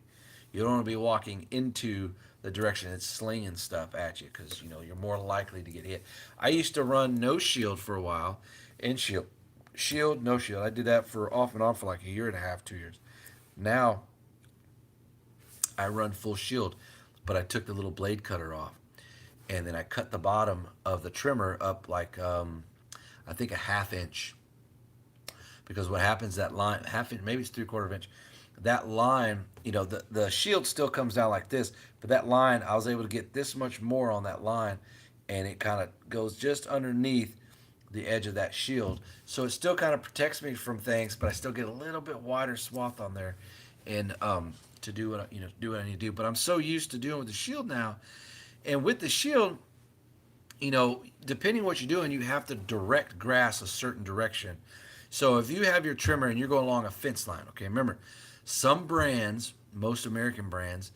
You don't want to be walking into the direction it's slinging stuff at you because, you're more likely to get hit. I used to run no shield for a while and shield, no shield. I did that for off and on for like a year and a half, 2 years. Now I run full shield, but I took the little blade cutter off. And then I cut the bottom of the trimmer up like, I think a 1/2 inch. Because what happens, that line, 1/2 inch, maybe it's 3/4 inch, that line, the shield still comes down like this, but that line, I was able to get this much more on that line, and it kind of goes just underneath the edge of that shield. So it still kind of protects me from things, but I still get a little bit wider swath on there, and to do what do what I need to do. But I'm so used to doing with the shield now. And with the shield, depending what you're doing, you have to direct grass a certain direction. So if you have your trimmer and you're going along a fence line, okay, remember, some brands, most American brands,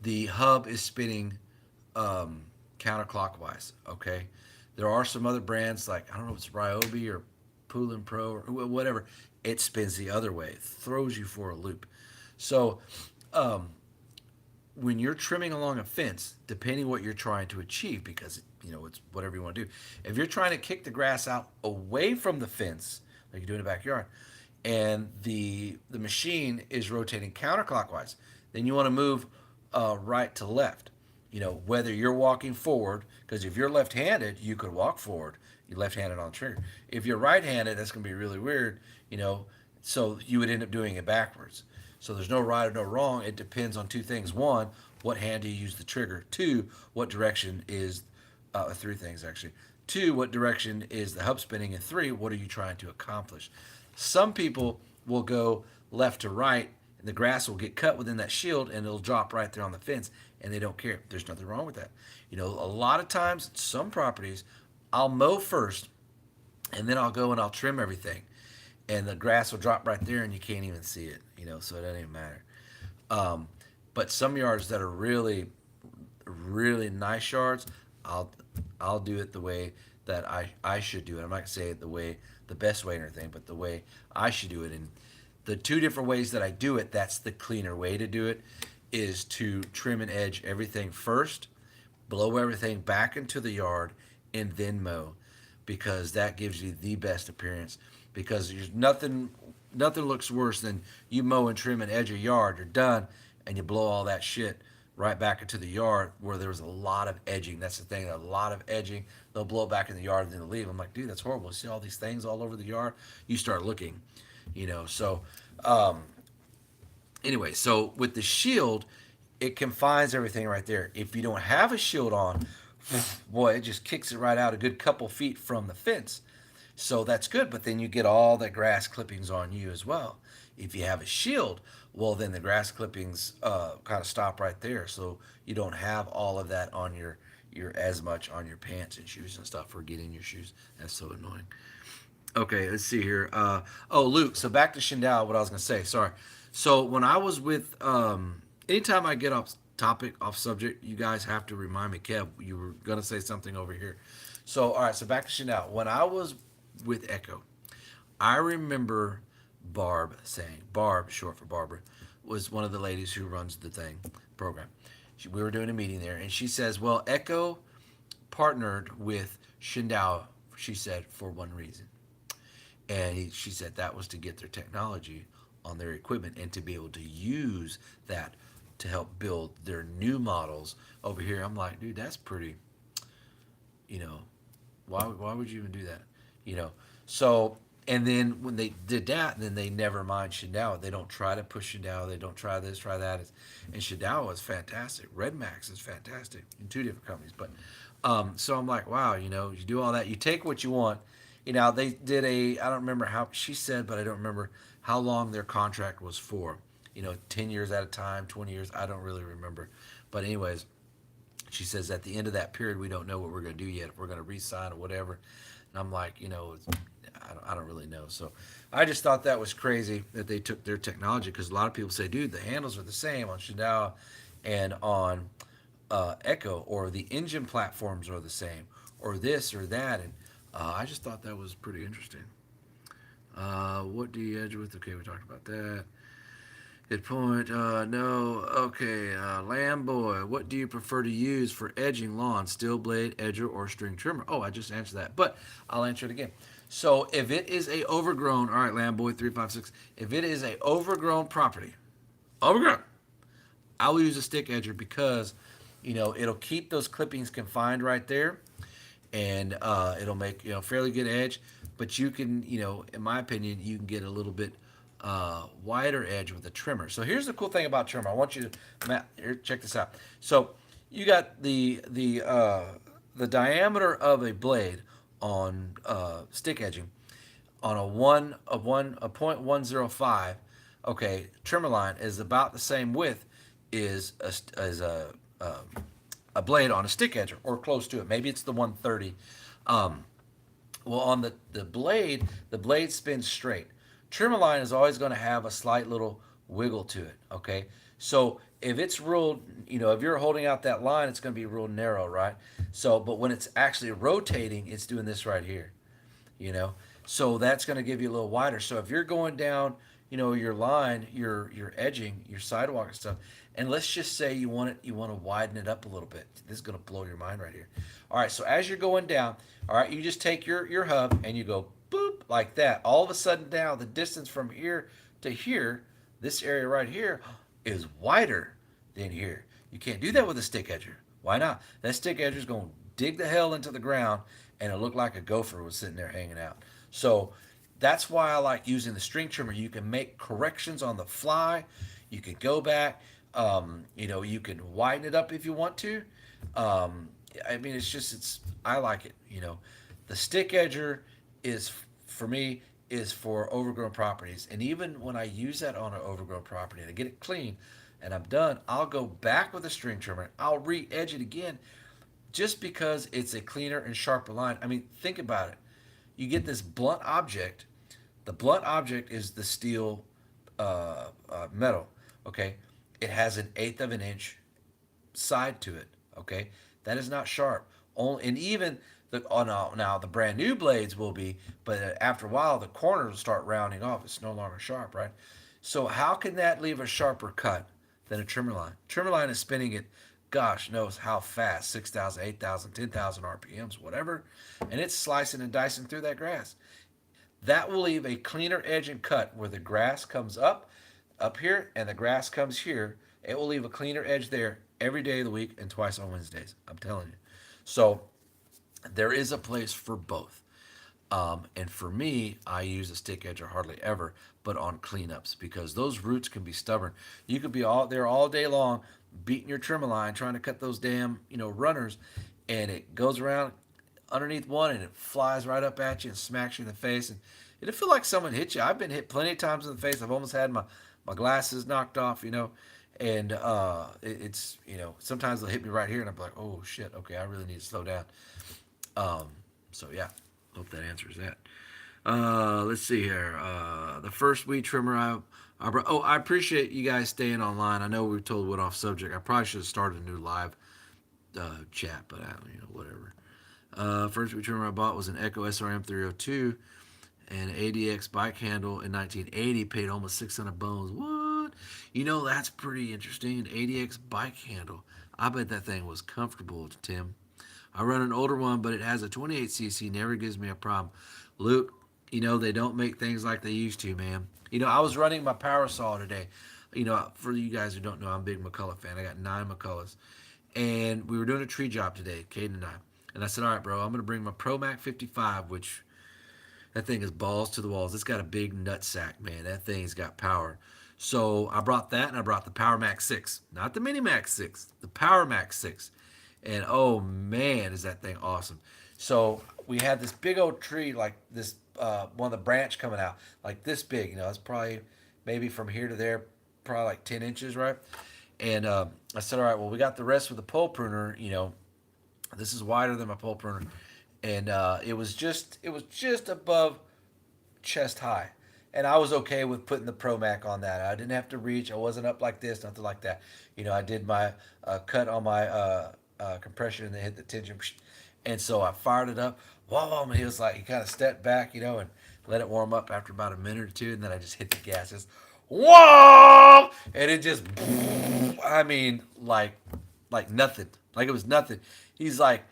the hub is spinning counterclockwise, okay? There are some other brands like, I don't know if it's Ryobi or Poulin Pro or whatever, it spins the other way. It throws you for a loop. So when you're trimming along a fence, depending what you're trying to achieve, because it's whatever you want to do. If you're trying to kick the grass out away from the fence, like you do in the backyard, and the machine is rotating counterclockwise, then you want to move right to left. Whether you're walking forward, because if you're left-handed, you could walk forward. You're left-handed on the trigger. If you're right-handed, that's going to be really weird, so you would end up doing it backwards. So there's no right or no wrong. It depends on 2 things. 1, what hand do you use the trigger? 2, what direction is, 3 things actually. 2, what direction is the hub spinning? And 3, what are you trying to accomplish? Some people will go left to right, and the grass will get cut within that shield, and it'll drop right there on the fence, and they don't care. There's nothing wrong with that. A lot of times, some properties, I'll mow first, and then I'll go and I'll trim everything. And the grass will drop right there, and you can't even see it, so it doesn't even matter. But some yards that are really, really nice yards, I'll do it the way that I should do it. I'm not going to say it the best way or anything, but the way I should do it. And the 2 different ways that I do it, that's the cleaner way to do it, is to trim and edge everything first, blow everything back into the yard, and then mow, because that gives you the best appearance. Because there's nothing looks worse than you mow and trim and edge a yard, you're done, and you blow all that shit right back into the yard where there was a lot of edging. That's the thing, a lot of edging. They'll blow it back in the yard and then leave. I'm like, dude, that's horrible. See all these things all over the yard? You start looking, So Anyway, so with the shield, it confines everything right there. If you don't have a shield on, boy, it just kicks it right out a good couple feet from the fence. So that's good, but then you get all the grass clippings on you as well. If you have a shield, well, then the grass clippings kind of stop right there. So you don't have all of that on your as much on your pants and shoes and stuff or get in your shoes. That's so annoying. Okay, let's see here. Oh, Luke. So back to Shindao. What I was gonna say. Sorry. So when I was with, anytime I get off topic, off subject, you guys have to remind me. Kev, you were gonna say something over here. So all right. So back to Shindao. When I was with Echo, I remember Barb saying, Barb, short for Barbara, was one of the ladies who runs the thing program. We were doing a meeting there, and she says, "Well, Echo partnered with Shindao." She said for one reason. And she said that was to get their technology on their equipment and to be able to use that to help build their new models over here. I'm like, dude, that's pretty, you know, why would you even do that? You know, so, and then when they did that, then they never mind Shindao. They don't try to push Shindao. They don't try this, try that. And Shindao is fantastic. Red Max is fantastic in two different companies. But so I'm like, wow, you know, you do all that. You take what you want. You know, they did I don't remember how she said, but I don't remember how long their contract was for. You know, 10 years at a time, 20 years. I don't really remember. But anyways, she says at the end of that period, we don't know what we're going to do yet. If we're going to re-sign or whatever. And I'm like, you know, I don't really know. So I just thought that was crazy that they took their technology, because a lot of people say, dude, the handles are the same on Shindao and on Echo, or the engine platforms are the same, or this or that. And I just thought that was pretty interesting. What do you edge with? Okay, we talked about that. Good point. No. Okay. Lamb Boy, what do you prefer to use for edging lawn? Steel blade, edger, or string trimmer? Oh, I just answered that, but I'll answer it again. So if it is a overgrown, all right, Lamb Boy 356, if it is a overgrown property, overgrown, I will use a stick edger because, you know, it'll keep those clippings confined right there, and it'll make, you know, fairly good edge. But you can, you know, in my opinion, you can get a little bit wider edge with a trimmer. So here's the cool thing about trimmer. I want you to, Matt, here, check this out. So you got the diameter of a blade on stick edging on a 0.105. Okay, trimmer line is about the same width as a blade on a stick edger, or close to it. Maybe it's the 130. Well, on the blade spins straight. Trimmer line is always going to have a slight little wiggle to it. Okay, so if it's real, you know, if you're holding out that line, it's going to be real narrow, right? So, but when it's actually rotating, it's doing this right here. You know, so that's going to give you a little wider. So if you're going down, you know, your line, your edging, your sidewalk and stuff, and let's just say you want to widen it up a little bit. This is going to blow your mind right here. All right, so as you're going down, all right, you just take your hub and you go boop like that. All of a sudden now the distance from here to here, this area right here, is wider than here. You can't do that with a stick edger. Why not? That stick edger is going to dig the hell into the ground, and it looked like a gopher was sitting there hanging out. So that's why I like using the string trimmer. You can make corrections on the fly. You can go back. You know, you can widen it up if you want to. I mean, I like it. You know, the stick edger is, for me, is for overgrown properties. And even when I use that on an overgrown property and I get it clean and I'm done, I'll go back with a string trimmer. I'll re-edge it again, just because it's a cleaner and sharper line. I mean, think about it. You get this blunt object. The blunt object is the steel metal. Okay, it has an eighth of an inch side to it. Okay, that is not sharp. Only, and even now the brand new blades will be, but after a while the corners will start rounding off. It's no longer sharp, right? So how can that leave a sharper cut than a trimmer line? Trimmer line is spinning at, gosh knows how fast, 6,000, 8,000, 10,000 RPMs, whatever, and it's slicing and dicing through that grass. That will leave a cleaner edge and cut where the grass comes up here, and the grass comes here. It will leave a cleaner edge there every day of the week and twice on Wednesdays. I'm telling you. So there is a place for both. And for me, I use a stick edger hardly ever, but on cleanups because those roots can be stubborn. You could be all there all day long, beating your trimmer line, trying to cut those damn runners, and it goes around underneath one and it flies right up at you and smacks you in the face, and it'll feel like someone hit you. I've been hit plenty of times in the face. I've almost had my glasses knocked off, and it's sometimes they'll hit me right here, and I'm like, oh shit, okay, I really need to slow down. Um, so yeah, hope that answers that. Let's see here. The first weed trimmer I brought. Oh, I appreciate you guys staying online. I know we were told went off subject. I probably should have started a new live chat, but I don't, whatever. First weed trimmer I bought was an Echo SRM 302 and ADX bike handle in 1980. Paid almost 600 bones. What? That's pretty interesting. An ADX bike handle. I bet that thing was comfortable, Tim. I run an older one, but it has a 28cc. Never gives me a problem. Luke, they don't make things like they used to, man. I was running my power saw today. For you guys who don't know, I'm a big McCullough fan. I got 9 McCulloughs. And we were doing a tree job today, Caden and I. And I said, all right, bro, I'm going to bring my ProMac 55, which that thing is balls to the walls. It's got a big nut sack, man. That thing's got power. So I brought that, and I brought the Power Max 6. Not the Mini Max 6, the Power Max 6. And oh man, is that thing awesome. So we had this big old tree, like this one of the branch coming out, like this big. It's probably maybe from here to there, probably like 10 inches, right? And I said, all right, well, we got the rest with the pole pruner. This is wider than my pole pruner, and it was just above chest high. And I was okay with putting the Pro Mac on that. I didn't have to reach. I wasn't up like this, nothing like that. I did my cut on my compression and then hit the tension. And so I fired it up. Whoa, and he was like, he kind of stepped back, and let it warm up after about a minute or two. And then I just hit the gas. Just, whoa! And it just, I mean, like nothing. Like it was nothing. He's like,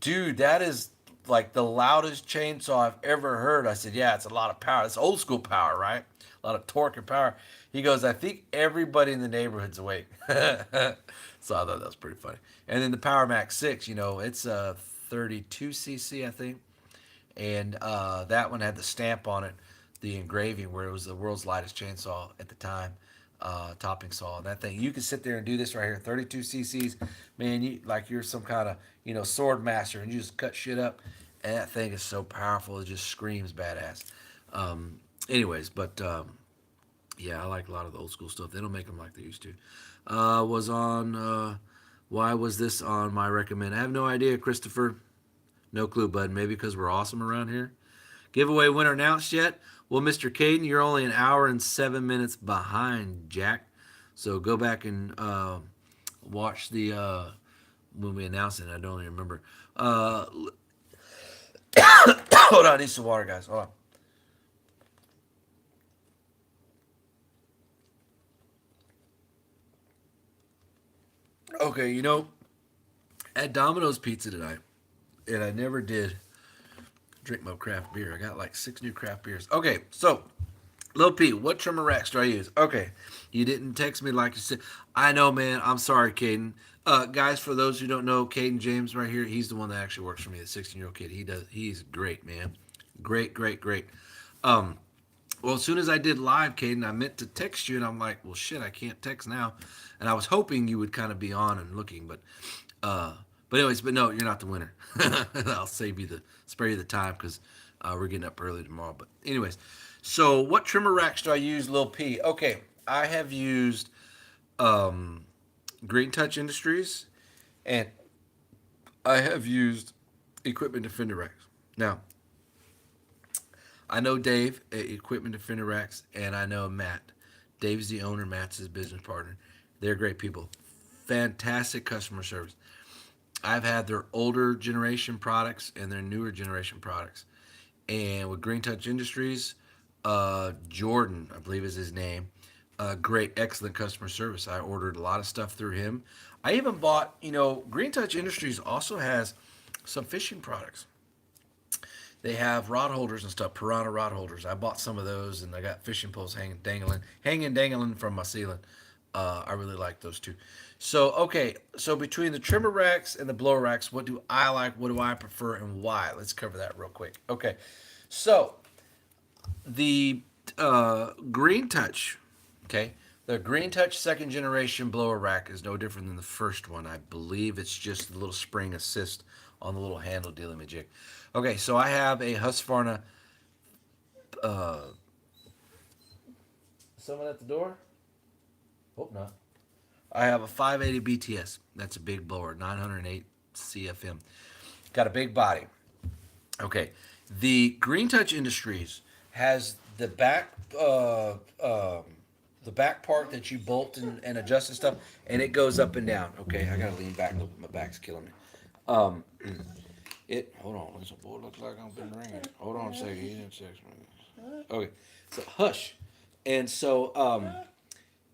dude, that is like the loudest chainsaw I've ever heard. I said, yeah, it's a lot of power. It's old school power, right? A lot of torque and power. He goes, I think everybody in the neighborhood's awake. So I thought that was pretty funny. And then the Power Max 6, it's a 32cc, I think. And that one had the stamp on it, the engraving, where it was the world's lightest chainsaw at the time. Topping saw, and that thing, you can sit there and do this right here, 32 cc's, man. You're some kind of sword master, and you just cut shit up, and that thing is so powerful, it just screams badass. Anyways, but yeah, I like a lot of the old school stuff. They don't make them like they used to. Was on why was this on my recommend? I have no idea, Christopher. No clue, bud. Maybe because we're awesome around here. Giveaway winner announced yet? Well, Mr. Caden, you're only an hour and 7 minutes behind, Jack. So go back and watch the when we announced it. I don't even remember. Hold on, I need some water, guys. Hold on. Okay, at Domino's Pizza tonight, and I never did drink my craft beer. I got like 6 new craft beers. Okay, so Lil P, what trimmer racks do I use? Okay, you didn't text me like you said. I know, man. I'm sorry, Caden. Guys, for those who don't know, Caden James right here, he's the one that actually works for me, the 16-year-old kid. He's great, man. Great, great, great. Well, as soon as I did live, Caden, I meant to text you, and I'm like, well, shit, I can't text now. And I was hoping you would kind of be on and looking, but anyways, no, you're not the winner. I'll spare you the time because we're getting up early tomorrow. But anyways, so what trimmer racks do I use, Lil P? Okay, I have used Green Touch Industries, and I have used Equipment Defender racks. Now, I know Dave at Equipment Defender racks, and I know Matt. Dave's the owner, Matt's his business partner. They're great people. Fantastic customer service. I've had their older generation products and their newer generation products. And with Green Touch Industries, Jordan, I believe is his name, great, excellent customer service. I ordered a lot of stuff through him. I even bought, Green Touch Industries also has some fishing products. They have rod holders and stuff, piranha rod holders. I bought some of those, and I got fishing poles hanging dangling from my ceiling. I really like those too. So, okay, so between the trimmer racks and the blower racks, what do I like, what do I prefer, and why? Let's cover that real quick. Okay, So the Green Touch, okay, the Green Touch second generation blower rack is no different than the first one. I believe it's just a little spring assist on the little handle dealing majig. Okay, so I have a Husqvarna. Someone at the door? Hope not. I have a 580 BTS. That's a big blower, 908 CFM. Got a big body. Okay, the Green Touch Industries has the back part that you bolt and adjust and stuff, and it goes up and down. Okay, I gotta lean back. My back's killing me. Um, it. Hold on. Listen, boy, looks like I've been ringing. Hold on a second. He didn't text me. Okay, so hush, and so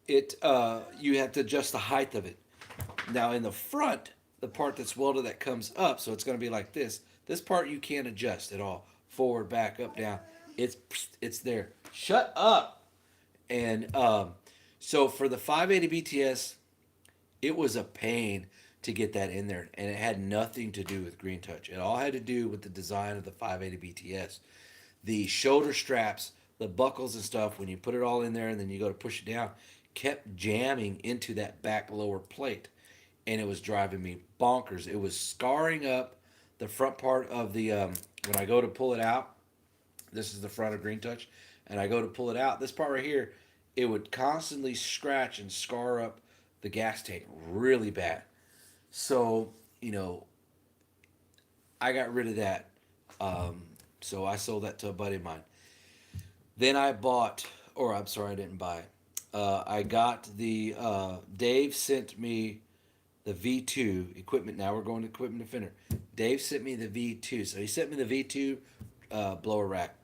you have to adjust the height of it. Now in the front, the part that's welded that comes up, so it's going to be like this. This part you can't adjust at all. Forward, back, up, down. It's there. Shut up. And so for the 580 BTS, it was a pain to get that in there, and it had nothing to do with Green Touch. It all had to do with the design of the 580 BTS. The shoulder straps, the buckles and stuff, when you put it all in there and then you go to push it down, kept jamming into that back lower plate, and it was driving me bonkers. It was scarring up the front part of the when I go to pull it out. This is the front of Green Touch, and I go to pull it out. This part right here, it would constantly scratch and scar up the gas tank really bad. So I got rid of that. So I sold that to a buddy of mine. Then I bought, or I'm sorry, I didn't buy. I got the Dave sent me the V2 equipment. Now we're going to Equipment Defender. Dave sent me the V2, so he sent me the V2 blower rack.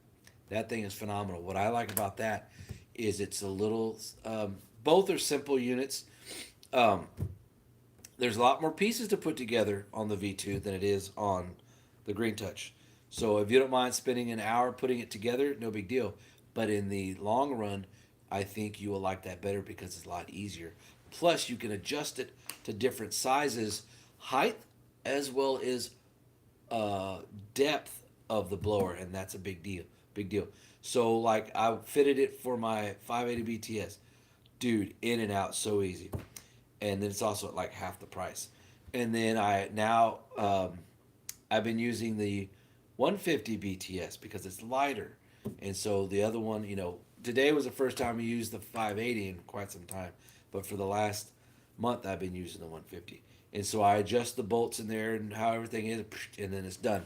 That thing is phenomenal. What I like about that is it's a little. Both are simple units. There's a lot more pieces to put together on the V2 than it is on the Green Touch. So if you don't mind spending an hour putting it together, no big deal. But in the long run, I think you will like that better because it's a lot easier. Plus, you can adjust it to different sizes, height, as well as depth of the blower, and that's a big deal. Big deal. So, like, I fitted it for my 580 BTS. Dude, in and out, so easy. And then it's also at like half the price. And then I've been using the 150 BTS because it's lighter. And so the other one, today was the first time I used the 580 in quite some time. But for the last month, I've been using the 150. And so I adjust the bolts in there and how everything is, and then it's done.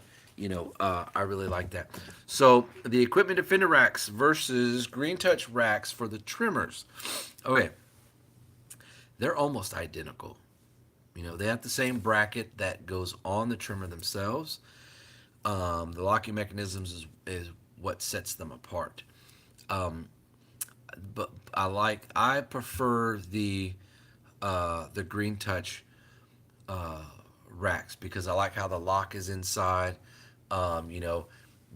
I really like that. So the Equipment Defender racks versus Green Touch racks for the trimmers. Okay. They're almost identical. They have the same bracket that goes on the trimmer themselves. The locking mechanisms is what sets them apart. But I prefer the Green Touch racks because I like how the lock is inside. The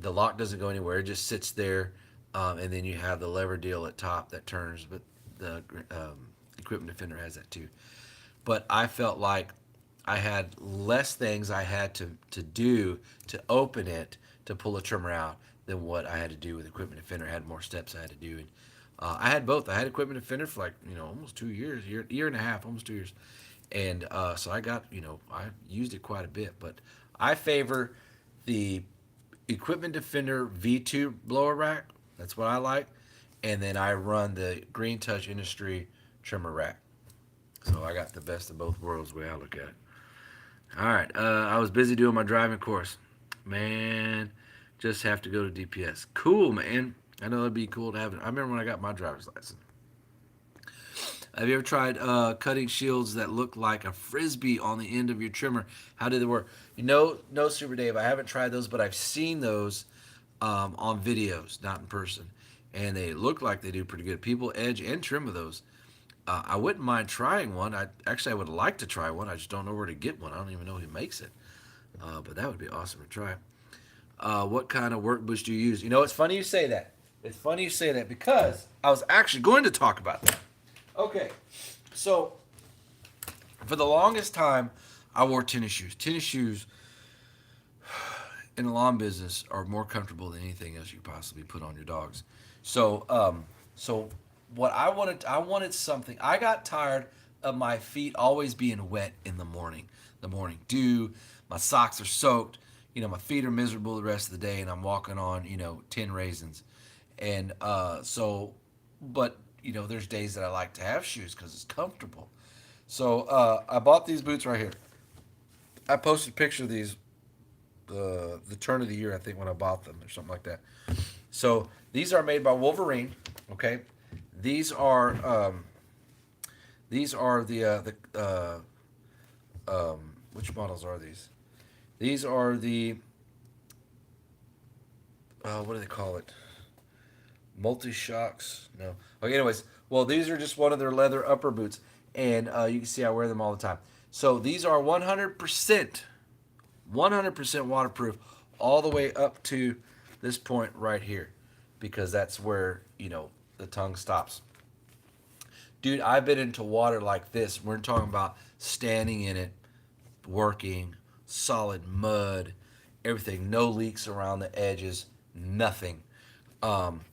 lock doesn't go anywhere; it just sits there, and then you have the lever deal at top that turns. But the Equipment Defender has that too. But I felt like I had less things I had to do to open it to pull a trimmer out than what I had to do with Equipment Defender. I had more steps I had to do. And I had both. I had Equipment Defender for like, almost 2 years, year and a half, almost 2 years. And so I got, I used it quite a bit. But I favor the Equipment Defender V2 blower rack. That's what I like. And then I run the Green Touch Industry trimmer rack. So I got the best of both worlds the way I look at it. All right. I was busy doing my driving course. Man, just have to go to DPS. Cool, man. I know it'd be cool to have it. I remember when I got my driver's license. Have you ever tried cutting shields that look like a Frisbee on the end of your trimmer? How did they work? No, Super Dave. I haven't tried those, but I've seen those on videos, not in person. And they look like they do pretty good. People edge and trim with those. I wouldn't mind trying one. I would like to try one. I just don't know where to get one. I don't even know who makes it. But that would be awesome to try. What kind of work bush do you use? It's funny you say that. It's funny you say that because I was actually going to talk about that. Okay, so for the longest time, I wore tennis shoes. Tennis shoes, in the lawn business are more comfortable than anything else you could possibly put on your dogs. So, so what I wanted something. I got tired of my feet always being wet in the morning. The morning dew, my socks are soaked. My feet are miserable the rest of the day, and I'm walking on, 10 raisins. And but there's days that I like to have shoes because it's comfortable. So I bought these boots right here. I posted a picture of these the turn of the year, I think, when I bought them or something like that. So these are made by Wolverine. Okay, these are which models are these? These are the what do they call it? Multi shocks? No. Okay. Anyways, well, these are just one of their leather upper boots, and you can see I wear them all the time. So these are 100% waterproof, all the way up to this point right here, because that's where the tongue stops. Dude, I've been into water like this. We're talking about standing in it, working, solid mud, everything, no leaks around the edges, nothing.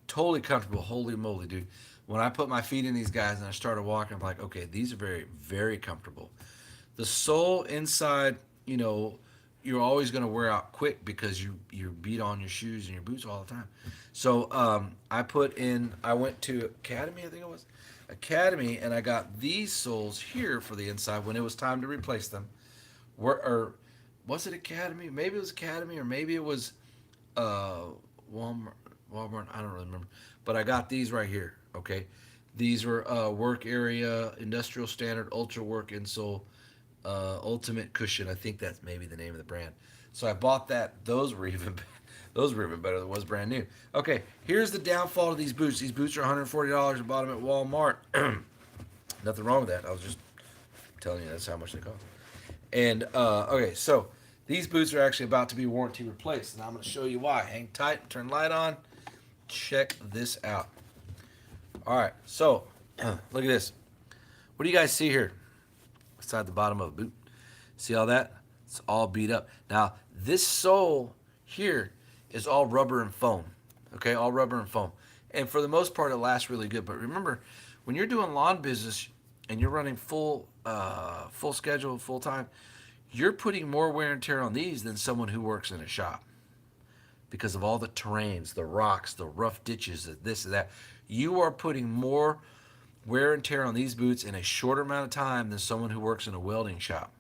Totally comfortable. Holy moly, dude. When I put my feet in these guys and I started walking, I'm like, okay, these are very, very comfortable. The sole inside, you're always going to wear out quick because you beat on your shoes and your boots all the time. So I went to Academy, I think it was Academy, and I got these soles here for the inside when it was time to replace them. Or was it Academy? Maybe it was Academy, or maybe it was Walmart. Walmart, I don't really remember. But I got these right here. Okay, these were work area, industrial standard, ultra work insole, ultimate cushion. I think that's maybe the name of the brand. So I bought that. Those were even better than was brand new. Okay, here's the downfall of these boots. These boots are $140. I bought them at Walmart. Nothing wrong with that. I was just telling you that's how much they cost. And okay, so these boots are actually about to be warranty replaced, and I'm going to show you why. Hang tight, turn light on. Check this out. All right, so look at this. What do you guys see here? Beside the bottom of a boot. See all that? It's all beat up. Now, this sole here is all rubber and foam. Okay, all rubber and foam. And for the most part, it lasts really good. But remember, when you're doing lawn business and you're running full schedule, full time, you're putting more wear and tear on these than someone who works in a shop because of all the terrains, the rocks, the rough ditches, this and that. You are putting more wear and tear on these boots in a shorter amount of time than someone who works in a welding shop.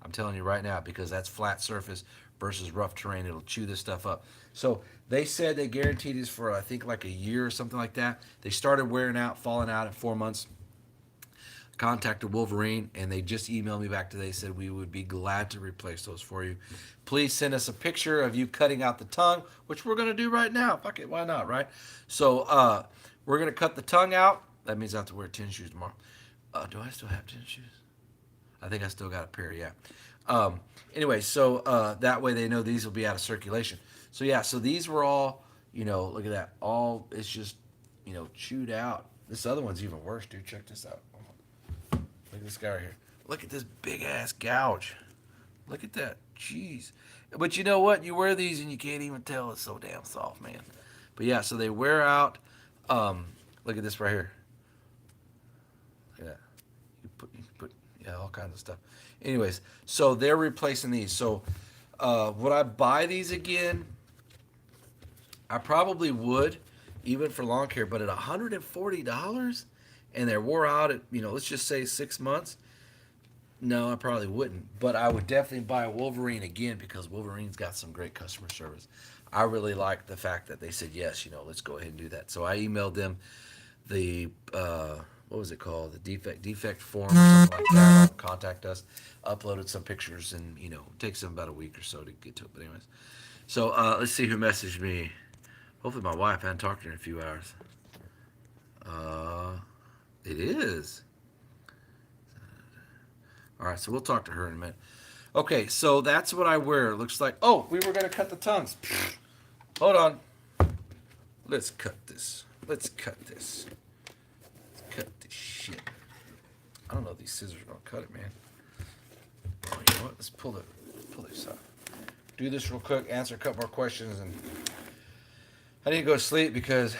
I'm telling you right now, because that's flat surface versus rough terrain. It'll chew this stuff up. So they said they guaranteed this for, I think, like a year or something like that. They started wearing out, falling out at 4 months. Contacted Wolverine, and they just emailed me back today. Said we would be glad to replace those for you. Please send us a picture of you cutting out the tongue, which we're going to do right now. Fuck it, why not, right? So we're going to cut the tongue out. That means I have to wear tennis shoes tomorrow. Do I still have tennis shoes? I think I still got a pair, yeah. Anyway, so that way they know these will be out of circulation. So yeah, so these were all, look at that. All, it's just, chewed out. This other one's even worse, dude. Check this out. Look at this guy right here. Look at this big ass gouge. Look at that. Jeez. But you know what? You wear these and you can't even tell. It's so damn soft, man. But yeah, so they wear out. Look at this right here. Look at that. You put all kinds of stuff. Anyways, so they're replacing these. So would I buy these again? I probably would, even for lawn care. But at $140, and they're wore out at, let's just say 6 months, no, I probably wouldn't. But I would definitely buy a Wolverine again because Wolverine's got some great customer service. I really like the fact that they said, yes, let's go ahead and do that. So I emailed them the, what was it called? The defect form or something like that. Contact us, uploaded some pictures, and, it takes them about a week or so to get to it. But anyways, so let's see who messaged me. Hopefully my wife. I hadn't talked to her in a few hours. It is. All right, so we'll talk to her in a minute. Okay, so that's what I wear. It looks like, oh, we were going to cut the tongues. Hold on. Let's cut this. Let's cut this shit. I don't know if these scissors are going to cut it, man. Oh, you know what? Let's pull this off. do this real quick, answer a couple more questions, and I need to go to sleep because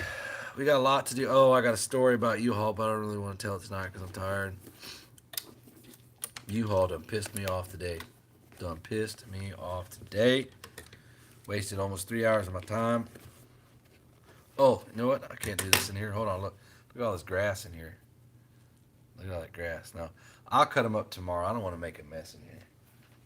we got a lot to do. Oh, I got a story about U-Haul, but I don't really want to tell it tonight because I'm tired. U-Haul done pissed me off today. Done pissed me off today. Wasted almost 3 hours of my time. Oh, you know what? I can't do this in here. Hold on, look. Look at all this grass in here. Look at all that grass. Now, I'll cut them up tomorrow. I don't want to make a mess in here.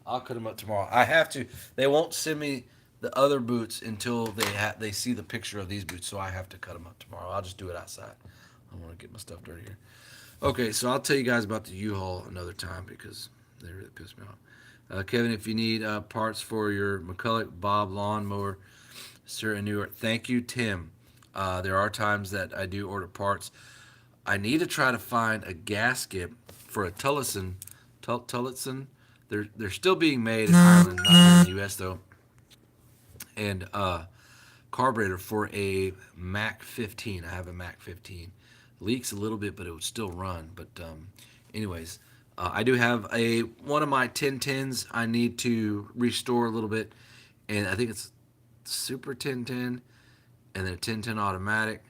I'll cut them up tomorrow. I have to. They won't send me the other boots until they see the picture of these boots, so I have to cut them up tomorrow. I'll just do it outside. I don't want to get my stuff dirty here. Okay, so I'll tell you guys about the U-Haul another time because they really pissed me off. Kevin, if you need parts for your McCulloch Bob lawnmower, Sir in New York, thank you, Tim. There are times that I do order parts. I need to try to find a gasket for a Tullison. They're still being made in Ireland, not in the U.S. though. And carburetor for a Mac 15. I have a Mac 15. Leaks a little bit, but it would still run. But anyways, I do have one of my 1010s I need to restore a little bit, and I think it's Super 1010, and then a 1010 automatic,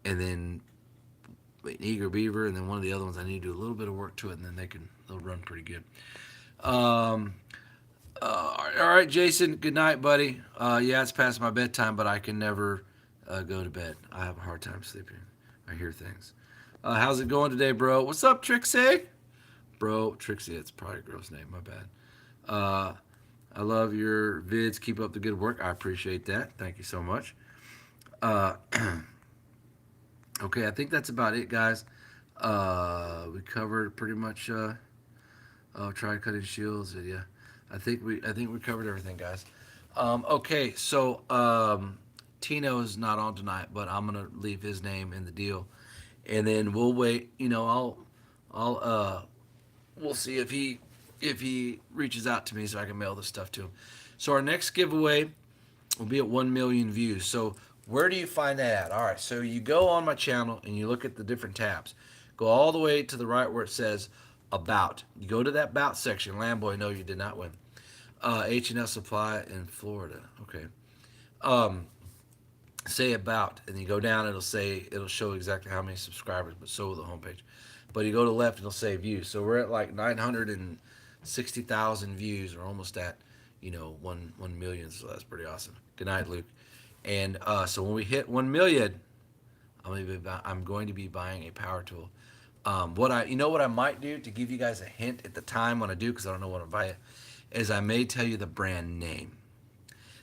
and then an Eager Beaver, and then one of the other ones I need to do a little bit of work to it, and then they'll run pretty good. All right, Jason. Good night, buddy. Yeah, it's past my bedtime, but I can never go to bed. I have a hard time sleeping. I hear things. How's it going today, bro? What's up, Trixie? Bro, Trixie. It's probably a girl's name. My bad. I love your vids. Keep up the good work. I appreciate that. Thank you so much. Okay, I think that's about it, guys. We covered pretty much. Try cutting shields. Yeah, I think we covered everything, guys. Okay, so Tino is not on tonight, but I'm gonna leave his name in the deal, and then we'll wait. You know, we'll see if he reaches out to me so I can mail this stuff to him. So our next giveaway will be at 1 million views. So where do you find that at? All right, so you go on my channel and you look at the different tabs. Go all the way to the right where it says About. You go to that About section. Lamboy, no, you did not win. H&S Supply in Florida. Okay. Say About, and you go down. It'll show exactly how many subscribers, but so will the homepage. But you go to the left, it'll say views. So we're at like 960,000 views, or almost at 1 million. So that's pretty awesome. Good night, Luke. And so when we hit 1 million, I'm going to be buying a power tool. What I might do to give you guys a hint at the time when I do, because I don't know what I'm buying, is I may tell you the brand name.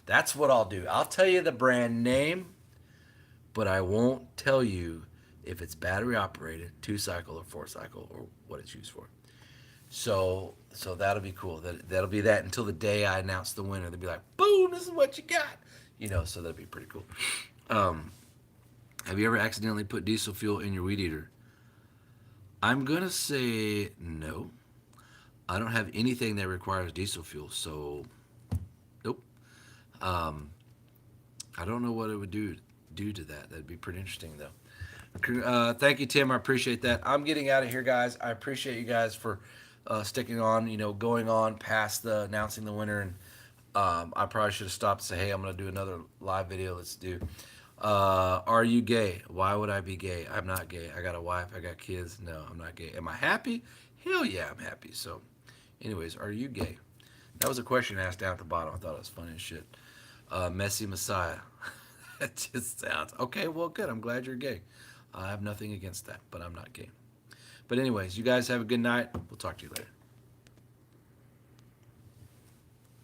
That's what I'll do. I'll tell you the brand name, but I won't tell you if it's battery operated, 2-cycle or 4-cycle, or what it's used for. So that'll be cool. That'll be that until the day I announce the winner. They'll be like, boom, this is what you got. So that'd be pretty cool. Have you ever accidentally put diesel fuel in your weed eater? I'm going to say no. I don't have anything that requires diesel fuel, so nope. I don't know what it would do to that. That'd be pretty interesting, though. Thank you, Tim. I appreciate that. I'm getting out of here, guys. I appreciate you guys for sticking on, going on past the announcing the winner. And I probably should have stopped and say, hey, I'm going to do another live video. Let's do. Are you gay? Why would I be gay? I'm not gay. I got a wife. I got kids. No, I'm not gay. Am I happy? Hell yeah, I'm happy. So, anyways, are you gay? That was a question asked down at the bottom. I thought it was funny as shit. Messy Messiah. That just sounds... Okay, well, good. I'm glad you're gay. I have nothing against that, but I'm not gay. But anyways, you guys have a good night. We'll talk to you later.